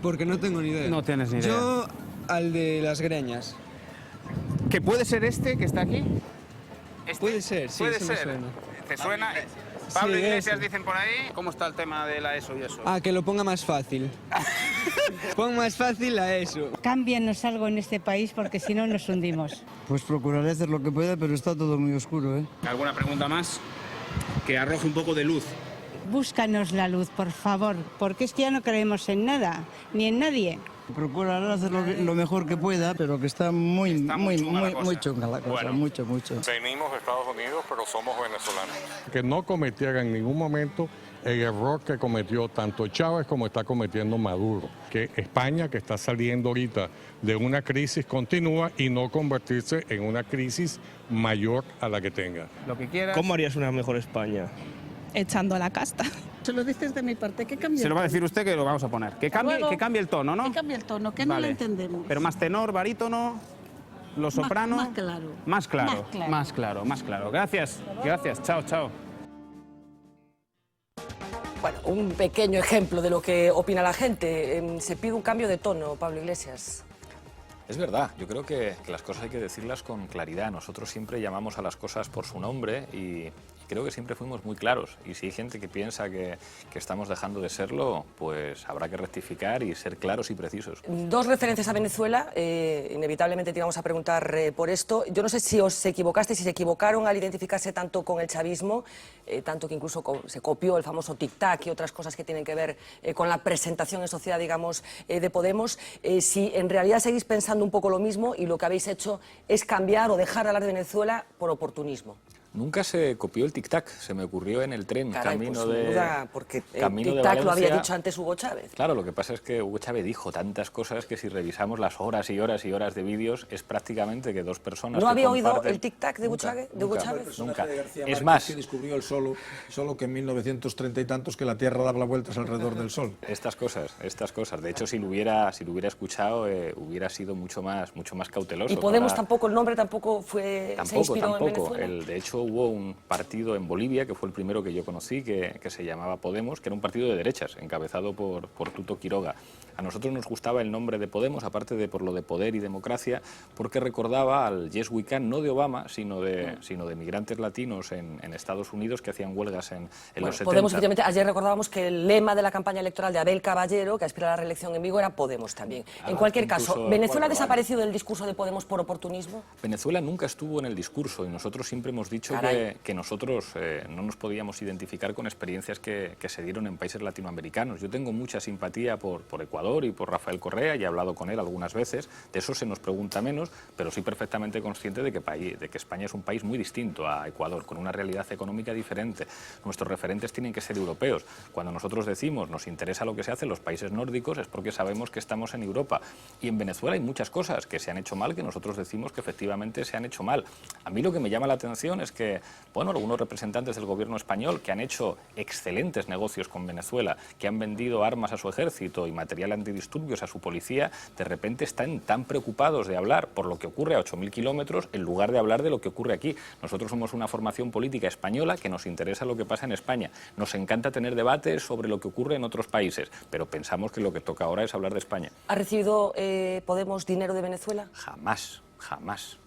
Porque no tengo ni idea. No tienes ni idea. Yo al de las greñas. ¿Que puede ser este que está aquí? ¿Este? Puede ser, sí, Puede eso me ser. suena. ¿Te suena? Pablo Sí, Iglesias ese. dicen por ahí. ¿Cómo está el tema de la ESO y eso? Que lo ponga más fácil. Pon más fácil a eso. Cámbianos algo en este país porque si no nos hundimos. Pues procuraré hacer lo que pueda, pero está todo muy oscuro, ¿eh? ¿Alguna pregunta más? Que arroje un poco de luz. Búscanos la luz, por favor, porque es que ya no creemos en nada, ni en nadie. Procuraré hacer lo mejor que pueda, pero que está muy chunga la cosa, Bueno. mucho. Venimos de Estados Unidos, pero somos venezolanos. Que no cometiera en ningún momento el error que cometió tanto Chávez como está cometiendo Maduro. Que España, que está saliendo ahorita de una crisis, continúa y no convertirse en una crisis mayor a la que tenga. Lo que quieras. ¿Cómo harías una mejor España? Echando la casta. Se lo dices de mi parte, que cambie. Se lo va a decir usted que lo vamos a poner. Que cambie el tono, ¿no? Que cambie el tono, que no Vale. lo entendemos. Pero más tenor, barítono, lo soprano. Más claro. Más claro. Más claro. Más claro, más claro. Gracias. Gracias. Chao, chao. Bueno, un pequeño ejemplo de lo que opina la gente. Se pide un cambio de tono, Pablo Iglesias. Es verdad, yo creo que las cosas hay que decirlas con claridad. Nosotros siempre llamamos a las cosas por su nombre y creo que siempre fuimos muy claros. Y si hay gente que piensa que estamos dejando de serlo, pues habrá que rectificar y ser claros y precisos. Dos referencias a Venezuela, inevitablemente te íbamos a preguntar por esto. Yo no sé si os equivocaste, si se equivocaron al identificarse tanto con el chavismo, tanto que incluso se copió el famoso tic-tac y otras cosas que tienen que ver con la presentación en sociedad, digamos, de Podemos. Si en realidad seguís pensando un poco lo mismo y lo que habéis hecho es cambiar o dejar de hablar de Venezuela por oportunismo. Nunca se copió el tic-tac, se me ocurrió en el tren, Caray, camino pues, de duda, porque el camino de tic-tac lo había Valencia. dicho antes Hugo Chávez. Claro, lo que pasa es que Hugo Chávez dijo tantas cosas que si revisamos las horas y horas y horas de vídeos es prácticamente que dos personas ¿No que había oído comparten- el tic-tac de Hugo Chávez? ¿De Hugo Chávez? Nunca. Es Es más, que descubrió el sol, solo que en 1930 y tantos que la Tierra daba vueltas alrededor del Sol. estas cosas. De hecho, si lo hubiera escuchado, hubiera sido mucho más cauteloso. Y Podemos Ahora- tampoco, el nombre tampoco se inspiró en Venezuela. De hecho, hubo un partido en Bolivia, que fue el primero que yo conocí, que se llamaba Podemos, que era un partido de derechas, encabezado por Tuto Quiroga. A nosotros nos gustaba el nombre de Podemos, aparte de por lo de poder y democracia, porque recordaba al Yes We Can, no de Obama, sino de migrantes latinos en Estados Unidos que hacían huelgas en los 70. Podemos, efectivamente, ayer recordábamos que el lema de la campaña electoral de Abel Caballero, que aspira a la reelección en Vigo, era Podemos también. En cualquier caso, incluso ¿Venezuela ha 4 desaparecido del discurso de Podemos por oportunismo? Venezuela nunca estuvo en el discurso y nosotros siempre hemos dicho que nosotros no nos podíamos identificar con experiencias que se dieron en países latinoamericanos. Yo tengo mucha simpatía por Ecuador y por Rafael Correa y he hablado con él algunas veces. De eso se nos pregunta menos, pero soy perfectamente consciente de que España es un país muy distinto a Ecuador, con una realidad económica diferente. Nuestros referentes tienen que ser europeos. Cuando nosotros decimos nos interesa lo que se hace en los países nórdicos es porque sabemos que estamos en Europa. Y en Venezuela hay muchas cosas que se han hecho mal, que nosotros decimos que efectivamente se han hecho mal. A mí lo que me llama la atención es que, bueno, algunos representantes del gobierno español que han hecho excelentes negocios con Venezuela, que han vendido armas a su ejército y material antidisturbios a su policía, de repente están tan preocupados de hablar por lo que ocurre a 8.000 kilómetros en lugar de hablar de lo que ocurre aquí. Nosotros somos una formación política española que nos interesa lo que pasa en España. Nos encanta tener debates sobre lo que ocurre en otros países, pero pensamos que lo que toca ahora es hablar de España. ¿Ha recibido Podemos dinero de Venezuela? Jamás, jamás.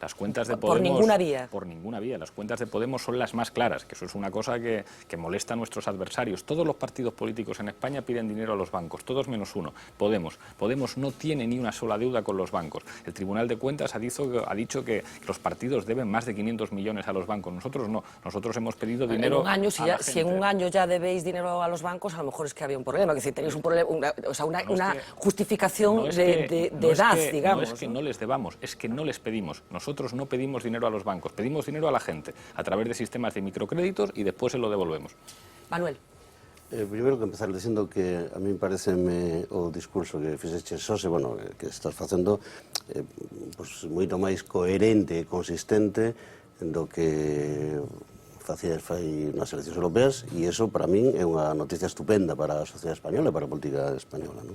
Las cuentas de Por Podemos... ninguna vía. Por ninguna vía. Las cuentas de Podemos son las más claras, que eso es una cosa que molesta a nuestros adversarios. Todos los partidos políticos en España piden dinero a los bancos, todos menos uno, Podemos. Podemos no tiene ni una sola deuda con los bancos. El Tribunal de Cuentas ha dicho que los partidos deben más de 500 millones a los bancos. Nosotros no. Nosotros hemos pedido dinero en un año, si en un año ya debéis dinero a los bancos, a lo mejor es que había un problema, que si tenéis un problema, una justificación de edad, digamos. No es que no les debamos, es que no les pedimos. Nosotros no pedimos dinero a los bancos, pedimos dinero a la gente a través de sistemas de microcréditos y después se lo devolvemos. Manuel. Primeiro que empezar dicindo que a mí parece o discurso que fixeches Xose, bueno, que estás facendo pues, moito máis coherente e consistente do que facías fai nas eleccións europeas, e iso para min é unha noticia estupenda para a sociedade española e para a política española, non?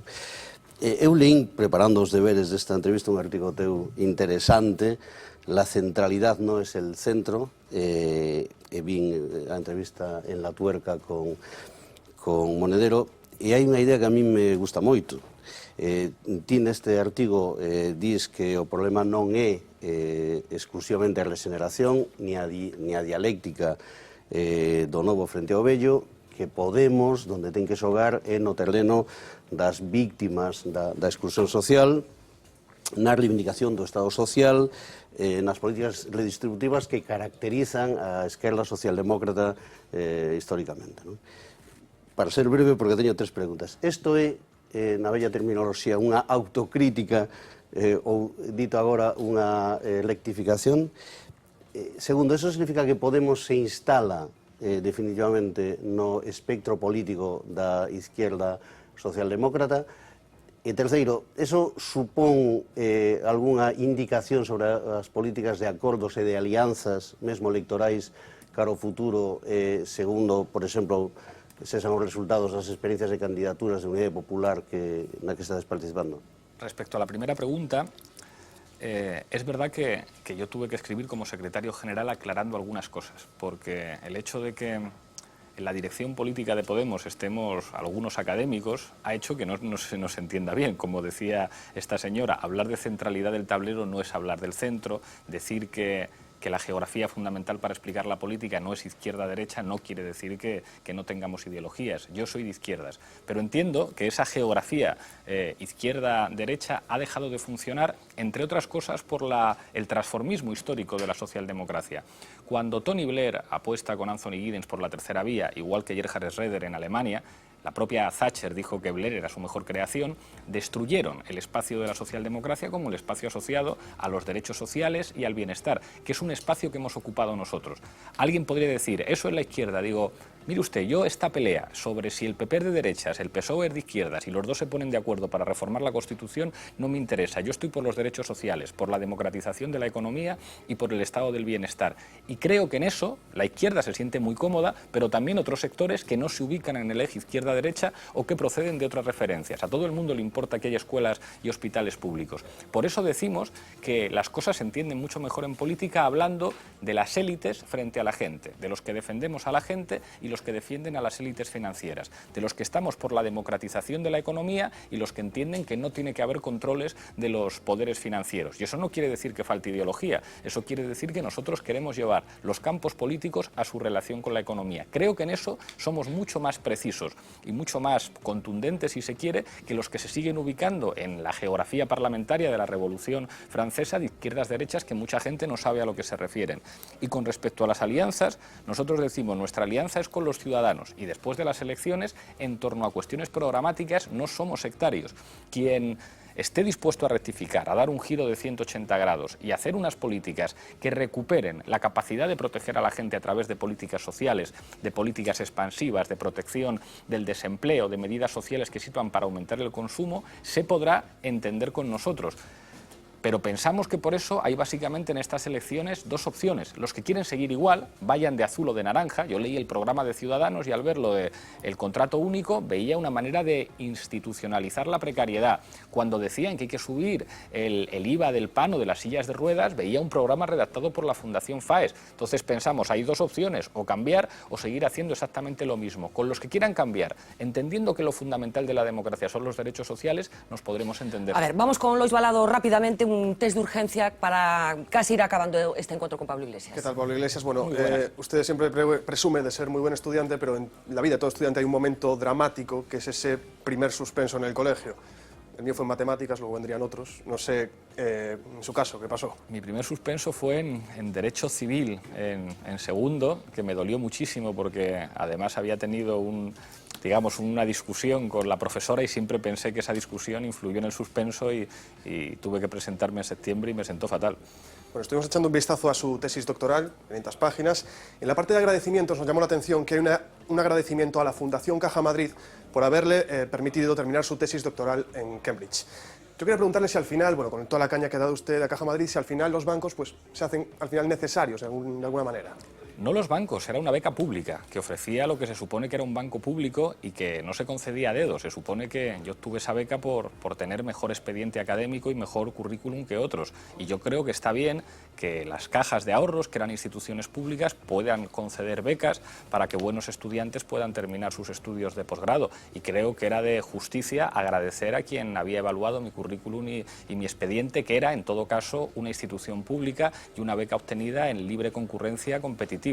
Eu lín, preparando os deberes desta entrevista, un artigo teu interesante, La centralidad no es el centro, e vin a entrevista en La Tuerca con Monedero, e hai unha idea que a mí me gusta moito. Ti neste artigo dis que o problema non é exclusivamente a regeneración ni a dialéctica do novo frente ao vello, que Podemos, donde ten que xogar, é no terreno das víctimas da exclusión social, na reivindicación do Estado social, nas políticas redistributivas que caracterizan a esquerda socialdemócrata históricamente, non? Para ser breve, porque teño tres preguntas. Isto é, na bella terminoloxía, unha autocrítica ou, dito agora, unha rectificación? Segundo, eso significa que Podemos se instala definitivamente no espectro político da izquierda socialdemócrata? E terceiro, eso supón algunha indicación sobre as políticas de acordos e de alianzas, mesmo electorais, cara ao futuro, segundo, por exemplo, sean os resultados das experiencias de candidaturas de Unidade Popular na que estades participando? Respecto a la primera pregunta, es verdad que yo tuve que escribir como secretario general aclarando algunas cosas, porque el hecho de que en la dirección política de Podemos estemos algunos académicos ha hecho que no se nos entienda bien. Como decía esta señora, hablar de centralidad del tablero no es hablar del centro, decir que la geografía fundamental para explicar la política no es izquierda-derecha, no quiere decir que no tengamos ideologías. Yo soy de izquierdas, pero entiendo que esa geografía izquierda-derecha ha dejado de funcionar, entre otras cosas, por el transformismo histórico de la socialdemocracia. Cuando Tony Blair apuesta con Anthony Giddens por la tercera vía, igual que Gerhard Schröder en Alemania, la propia Thatcher dijo que Blair era su mejor creación, destruyeron el espacio de la socialdemocracia como el espacio asociado a los derechos sociales y al bienestar, que es un espacio que hemos ocupado nosotros. Alguien podría decir, eso es la izquierda. Digo, mire usted, yo esta pelea sobre si el PP es de derechas, el PSOE es de izquierdas y los dos se ponen de acuerdo para reformar la Constitución, no me interesa. Yo estoy por los derechos sociales, por la democratización de la economía y por el estado del bienestar. Y creo que en eso la izquierda se siente muy cómoda, pero también otros sectores que no se ubican en el eje izquierda-derecha o que proceden de otras referencias. A todo el mundo le importa que haya escuelas y hospitales públicos. Por eso decimos que las cosas se entienden mucho mejor en política hablando de las élites frente a la gente, de los que defendemos a la gente y los que defienden a las élites financieras, de los que estamos por la democratización de la economía y los que entienden que no tiene que haber controles de los poderes financieros. Y eso no quiere decir que falte ideología, eso quiere decir que nosotros queremos llevar los campos políticos a su relación con la economía. Creo que en eso somos mucho más precisos y mucho más contundentes, si se quiere, que los que se siguen ubicando en la geografía parlamentaria de la Revolución Francesa de izquierdas-derechas, que mucha gente no sabe a lo que se refieren. Y con respecto a las alianzas, nosotros decimos, nuestra alianza es con los ciudadanos y después de las elecciones, en torno a cuestiones programáticas, no somos sectarios. Quien esté dispuesto a rectificar, a dar un giro de 180 grados y hacer unas políticas que recuperen la capacidad de proteger a la gente a través de políticas sociales, de políticas expansivas, de protección del desempleo, de medidas sociales que sirvan para aumentar el consumo, se podrá entender con nosotros. Pero pensamos que por eso hay básicamente en estas elecciones dos opciones. Los que quieren seguir igual, vayan de azul o de naranja. Yo leí el programa de Ciudadanos y al ver lo del contrato único veía una manera de institucionalizar la precariedad. Cuando decían que hay que subir el IVA del pan o de las sillas de ruedas, veía un programa redactado por la Fundación FAES. Entonces pensamos, hay dos opciones, o cambiar o seguir haciendo exactamente lo mismo. Con los que quieran cambiar, entendiendo que lo fundamental de la democracia son los derechos sociales, nos podremos entender. A ver, vamos con Lois Balado rápidamente, un un test de urgencia para casi ir acabando este encuentro con Pablo Iglesias. ¿Qué tal, Pablo Iglesias? Bueno, usted siempre presume de ser muy buen estudiante, pero en la vida de todo estudiante hay un momento dramático, que es ese primer suspenso en el colegio. El mío fue en matemáticas, luego vendrían otros. No sé, en su caso, ¿qué pasó? Mi primer suspenso fue en Derecho Civil, en segundo, que me dolió muchísimo porque además había tenido una discusión con la profesora y siempre pensé que esa discusión influyó en el suspenso y tuve que presentarme en septiembre y me sentó fatal. Bueno, estuvimos echando un vistazo a su tesis doctoral, 500 páginas. En la parte de agradecimientos nos llamó la atención que hay un agradecimiento a la Fundación Caja Madrid por haberle permitido terminar su tesis doctoral en Cambridge. Yo quería preguntarle si al final, bueno, con toda la caña que ha dado usted a Caja Madrid, si al final los bancos pues, se hacen al final necesarios de alguna manera. No los bancos, era una beca pública que ofrecía lo que se supone que era un banco público y que no se concedía a dedo. Se supone que yo obtuve esa beca por tener mejor expediente académico y mejor currículum que otros. Y yo creo que está bien que las cajas de ahorros, que eran instituciones públicas, puedan conceder becas para que buenos estudiantes puedan terminar sus estudios de posgrado. Y creo que era de justicia agradecer a quien había evaluado mi currículum y mi expediente, que era, en todo caso, una institución pública y una beca obtenida en libre concurrencia competitiva.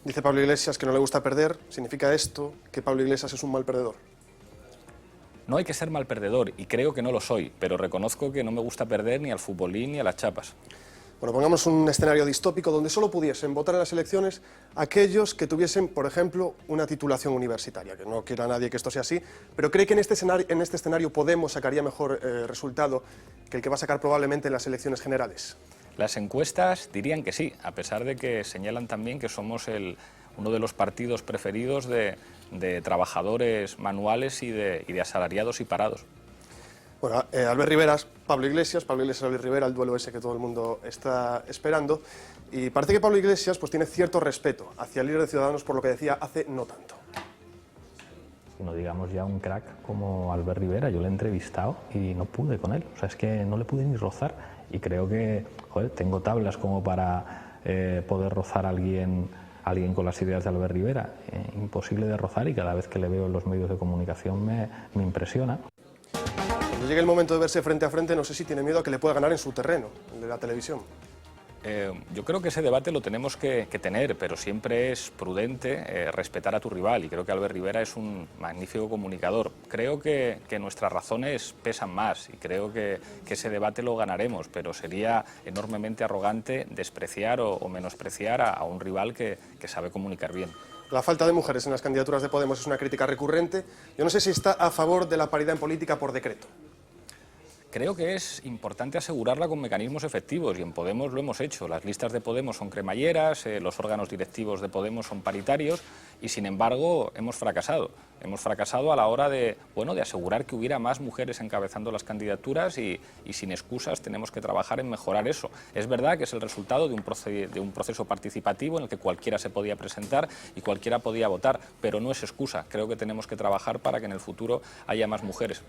Dice Pablo Iglesias que no le gusta perder. ¿Significa esto que Pablo Iglesias es un mal perdedor? No hay que ser mal perdedor y creo que no lo soy, pero reconozco que no me gusta perder ni al futbolín ni a las chapas. Bueno, pongamos un escenario distópico donde solo pudiesen votar en las elecciones aquellos que tuviesen, por ejemplo, una titulación universitaria, que no quiera nadie que esto sea así, pero cree que en este escenario Podemos sacaría mejor resultado que el que va a sacar probablemente en las elecciones generales. Las encuestas dirían que sí, a pesar de que señalan también que somos uno de los partidos preferidos de trabajadores manuales y de asalariados y parados. Bueno, Albert Rivera, Pablo Iglesias, Albert Rivera, el duelo ese que todo el mundo está esperando. Y parece que Pablo Iglesias pues, tiene cierto respeto hacia el líder de Ciudadanos por lo que decía hace no tanto. No digamos ya un crack como Albert Rivera, yo le he entrevistado y no pude con él, o sea, es que no le pude ni rozar. Y creo que, joder, tengo tablas como para poder rozar a alguien con las ideas de Albert Rivera. Imposible de rozar y cada vez que le veo en los medios de comunicación me impresiona. Cuando llegue el momento de verse frente a frente, no sé si tiene miedo a que le pueda ganar en su terreno, el de la televisión. Yo creo que ese debate lo tenemos que tener, pero siempre es prudente respetar a tu rival y creo que Albert Rivera es un magnífico comunicador. Creo que nuestras razones pesan más y creo que ese debate lo ganaremos, pero sería enormemente arrogante despreciar o menospreciar a un rival que sabe comunicar bien. La falta de mujeres en las candidaturas de Podemos es una crítica recurrente. Yo no sé si está a favor de la paridad en política por decreto. Creo que es importante asegurarla con mecanismos efectivos y en Podemos lo hemos hecho. Las listas de Podemos son cremalleras, los órganos directivos de Podemos son paritarios y sin embargo hemos fracasado. Hemos fracasado a la hora de asegurar que hubiera más mujeres encabezando las candidaturas y sin excusas tenemos que trabajar en mejorar eso. Es verdad que es el resultado de un proceso participativo en el que cualquiera se podía presentar y cualquiera podía votar, pero no es excusa. Creo que tenemos que trabajar para que en el futuro haya más mujeres.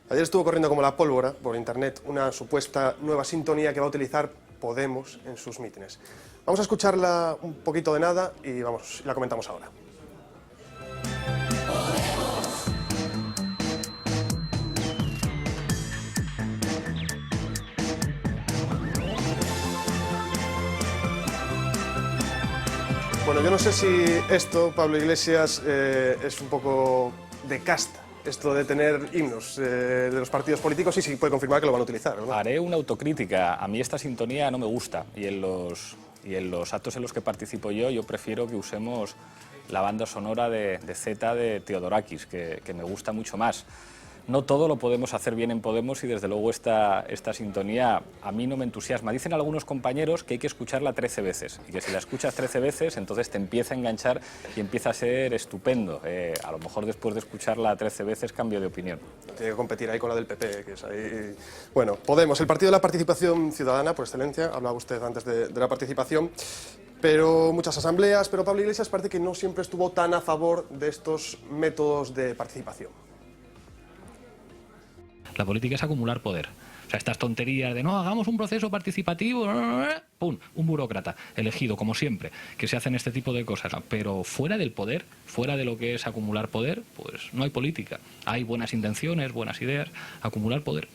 Ayer estuvo corriendo como la pólvora por internet una supuesta nueva sintonía que va a utilizar Podemos en sus mítines. Vamos a escucharla un poquito de nada y la comentamos ahora. Bueno, yo no sé si esto, Pablo Iglesias, es un poco de casta. Esto de tener himnos de los partidos políticos y sí puede confirmar que lo van a utilizar, ¿verdad? Haré una autocrítica. A mí esta sintonía no me gusta y en los actos en los que participo yo prefiero que usemos la banda sonora de Z de Theodorakis, que me gusta mucho más. No todo lo podemos hacer bien en Podemos y desde luego esta sintonía a mí no me entusiasma. Dicen algunos compañeros que hay que escucharla 13 veces y que si la escuchas 13 veces entonces te empieza a enganchar y empieza a ser estupendo. A lo mejor después de escucharla 13 veces cambio de opinión. Tiene que competir ahí con la del PP, que es ahí... Bueno, Podemos, el partido de la participación ciudadana por excelencia, hablaba usted antes de la participación, pero muchas asambleas, pero Pablo Iglesias parece que no siempre estuvo tan a favor de estos métodos de participación. La política es acumular poder. O sea, estas tonterías de no, hagamos un proceso participativo, ¡pum! Un burócrata elegido, como siempre, que se hacen este tipo de cosas. Pero fuera del poder, fuera de lo que es acumular poder, pues no hay política. Hay buenas intenciones, buenas ideas, acumular poder.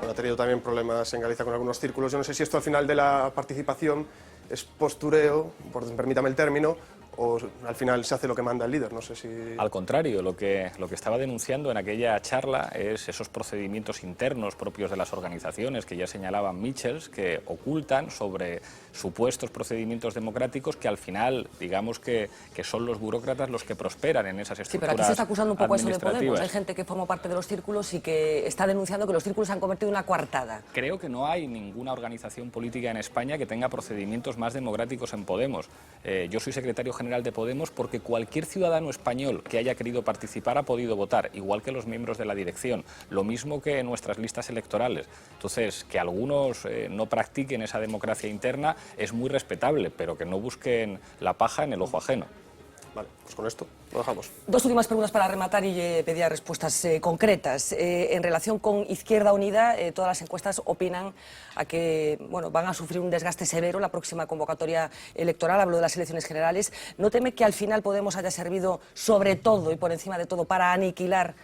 Bueno, ha tenido también problemas en Galicia con algunos círculos. Yo no sé si esto al final de la participación es postureo, permítame el término, o al final se hace lo que manda el líder, no sé si... Al contrario, lo que estaba denunciando en aquella charla es esos procedimientos internos propios de las organizaciones que ya señalaban Michels, que ocultan sobre supuestos procedimientos democráticos que al final, digamos que son los burócratas los que prosperan en esas estructuras. Sí, pero aquí se está acusando un poco eso de Podemos. administrativas. Hay gente que forma parte de los círculos y que está denunciando que los círculos se han convertido en una coartada. Creo que no hay ninguna organización política en España que tenga procedimientos más democráticos en Podemos. Yo soy secretario general de Podemos porque cualquier ciudadano español que haya querido participar ha podido votar, igual que los miembros de la dirección, lo mismo que en nuestras listas electorales. Entonces, que algunos no practiquen esa democracia interna es muy respetable, pero que no busquen la paja en el ojo ajeno. Vale, pues con esto lo dejamos. Dos últimas preguntas para rematar y pedía respuestas concretas. En relación con Izquierda Unida, todas las encuestas opinan a que van a sufrir un desgaste severo la próxima convocatoria electoral, hablo de las elecciones generales. ¿No teme que al final Podemos haya servido sobre todo y por encima de todo para aniquilar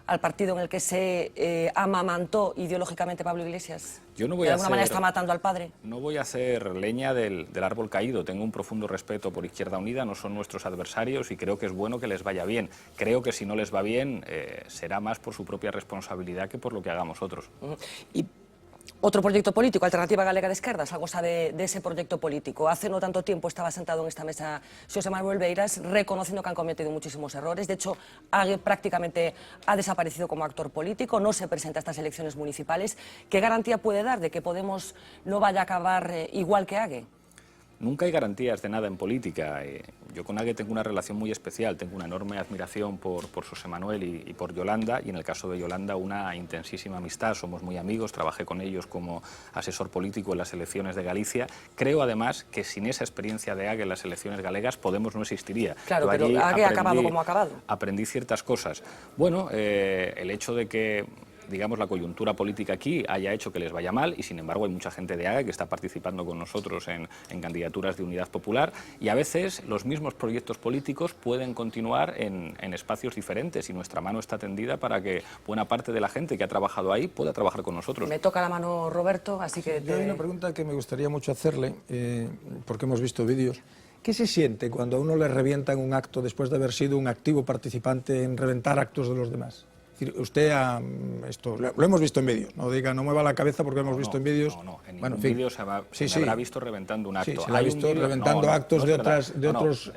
al partido en el que se amamantó ideológicamente Pablo Iglesias? Yo no voy ¿De a alguna manera está matando al padre? No voy a hacer leña del árbol caído. Tengo un profundo respeto por Izquierda Unida, no son nuestros adversarios y creo que es bueno que les vaya bien. Creo que si no les va bien será más por su propia responsabilidad que por lo que hagamos otros. Y otro proyecto político, Alternativa Galega de Esquerdas, algo sabe de ese proyecto político. Hace no tanto tiempo estaba sentado en esta mesa Xosé Manuel Beiras reconociendo que han cometido muchísimos errores. De hecho, Ague prácticamente ha desaparecido como actor político, no se presenta a estas elecciones municipales. ¿Qué garantía puede dar de que Podemos no vaya a acabar igual que Ague? Nunca hay garantías de nada en política. Yo con Ague tengo una relación muy especial, tengo una enorme admiración por Xosé Manuel y por Yolanda, y en el caso de Yolanda una intensísima amistad, somos muy amigos, trabajé con ellos como asesor político en las elecciones de Galicia. Creo además que sin esa experiencia de Ague en las elecciones galegas Podemos no existiría. Claro, pero Ague ha acabado como ha acabado. Aprendí ciertas cosas. Bueno, el hecho de que digamos, la coyuntura política aquí haya hecho que les vaya mal y, sin embargo, hay mucha gente de Ague que está participando con nosotros en candidaturas de Unidad Popular y a veces los mismos proyectos políticos pueden continuar en espacios diferentes y nuestra mano está tendida para que buena parte de la gente que ha trabajado ahí pueda trabajar con nosotros. Me toca la mano Roberto, así que... Yo hay una pregunta que me gustaría mucho hacerle, porque hemos visto vídeos. ¿Qué se siente cuando a uno le revientan un acto después de haber sido un activo participante en reventar actos de los demás? Es decir, usted esto lo hemos visto en vídeos, no diga, no mueva la cabeza porque lo hemos visto en vídeos. No, en ningún vídeo se me habrá visto reventando un acto. Sí, se le ha visto reventando actos de otros...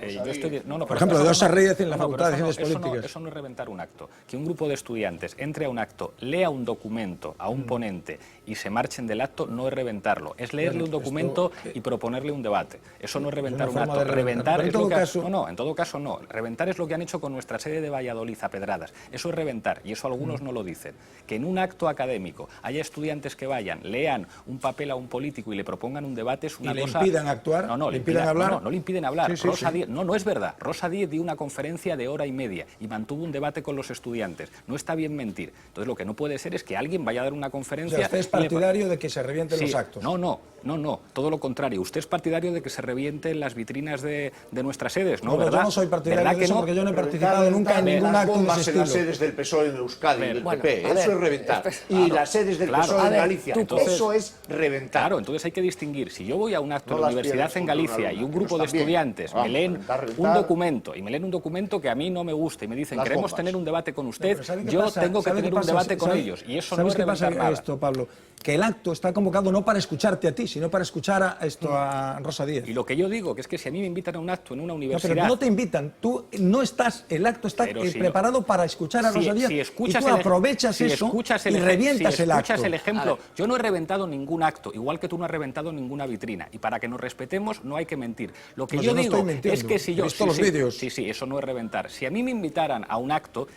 por ejemplo, de Osa Reyes en la Facultad de Ciencias Políticas. Eso no es reventar un acto. Que un grupo de estudiantes entre a un acto, lea un documento a un ponente y se marchen del acto, no es reventarlo. Es leerle un documento y proponerle un debate. Eso no es reventar un acto. Reventar es lo que... No, en todo caso no. Reventar es lo que han hecho con nuestra sede de Valladolid a pedradas. Eso es reventar. Y eso algunos no lo dicen. Que en un acto académico haya estudiantes que vayan, lean un papel a un político y le propongan un debate es una cosa... ¿Y le impidan actuar? No, ¿Le impidan hablar? No le impiden hablar. Sí, Rosa Díez, no es verdad. Rosa Díez dio una conferencia de 1h30 y mantuvo un debate con los estudiantes. No está bien mentir. Entonces lo que no puede ser es que alguien vaya a dar una conferencia... O sea, ¿usted es partidario de que se revienten los actos? No, todo lo contrario. Usted es partidario de que se revienten las vitrinas de nuestras sedes, ¿no? ¿Verdad? Yo no soy partidario de eso porque yo no he participado nunca en ningún acto de ese estilo. Las sedes del PSOE en Euskadi y del PP, eso es reventar. Y las sedes del PSOE en Galicia, eso es reventar. Claro, entonces hay que distinguir. Si yo voy a un acto de la universidad en Galicia y un grupo de estudiantes me leen un documento que a mí no me gusta y me dicen queremos tener un debate con usted, yo tengo que tener un debate con ellos. Y eso no es reventar nada. Esto, Pablo? Que el acto está convocado no para escucharte a ti, sino para escuchar a Rosa Díez. Y lo que yo digo, que es que si a mí me invitan a un acto en una universidad... pero no te invitan, tú no estás, el acto está preparado para escuchar a Rosa Díez y tú aprovechas eso y revientas el acto. Si escuchas el ejemplo, yo no he reventado ningún acto, igual que tú no has reventado ninguna vitrina. Y para que nos respetemos no hay que mentir. Lo que yo digo es que si yo... Sí, eso no es reventar. Si a mí me invitaran a un acto,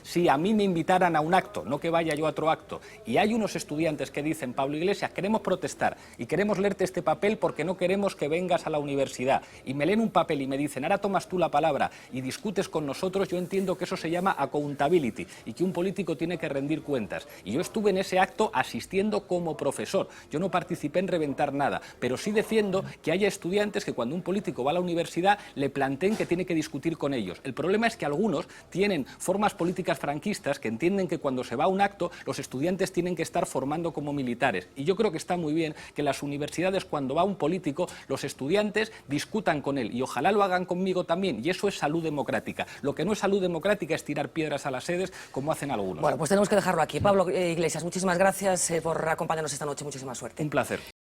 no que vaya yo a otro acto, y hay unos estudiantes que dicen, Pablo Iglesias, queremos protestar y queremos leerte este papel porque no queremos que vengas a la universidad, y me leen un papel y me dicen, ahora tomas tú la palabra y discutes con nosotros, yo entiendo que eso se llama accountability y que un político político tiene que rendir cuentas. Y yo estuve en ese acto asistiendo como profesor. Yo no participé en reventar nada, pero sí defiendo que haya estudiantes que cuando un político va a la universidad le planteen que tiene que discutir con ellos. El problema es que algunos tienen formas políticas franquistas que entienden que cuando se va a un acto los estudiantes tienen que estar formando como militares. Y yo creo que está muy bien que en las universidades, cuando va un político, los estudiantes discutan con él, y ojalá lo hagan conmigo también, y eso es salud democrática. Lo que no es salud democrática es tirar piedras a las sedes, como hacen algunos. Bueno, pues tenemos que dejarlo aquí. Pablo Iglesias, muchísimas gracias por acompañarnos esta noche, muchísima suerte. Un placer.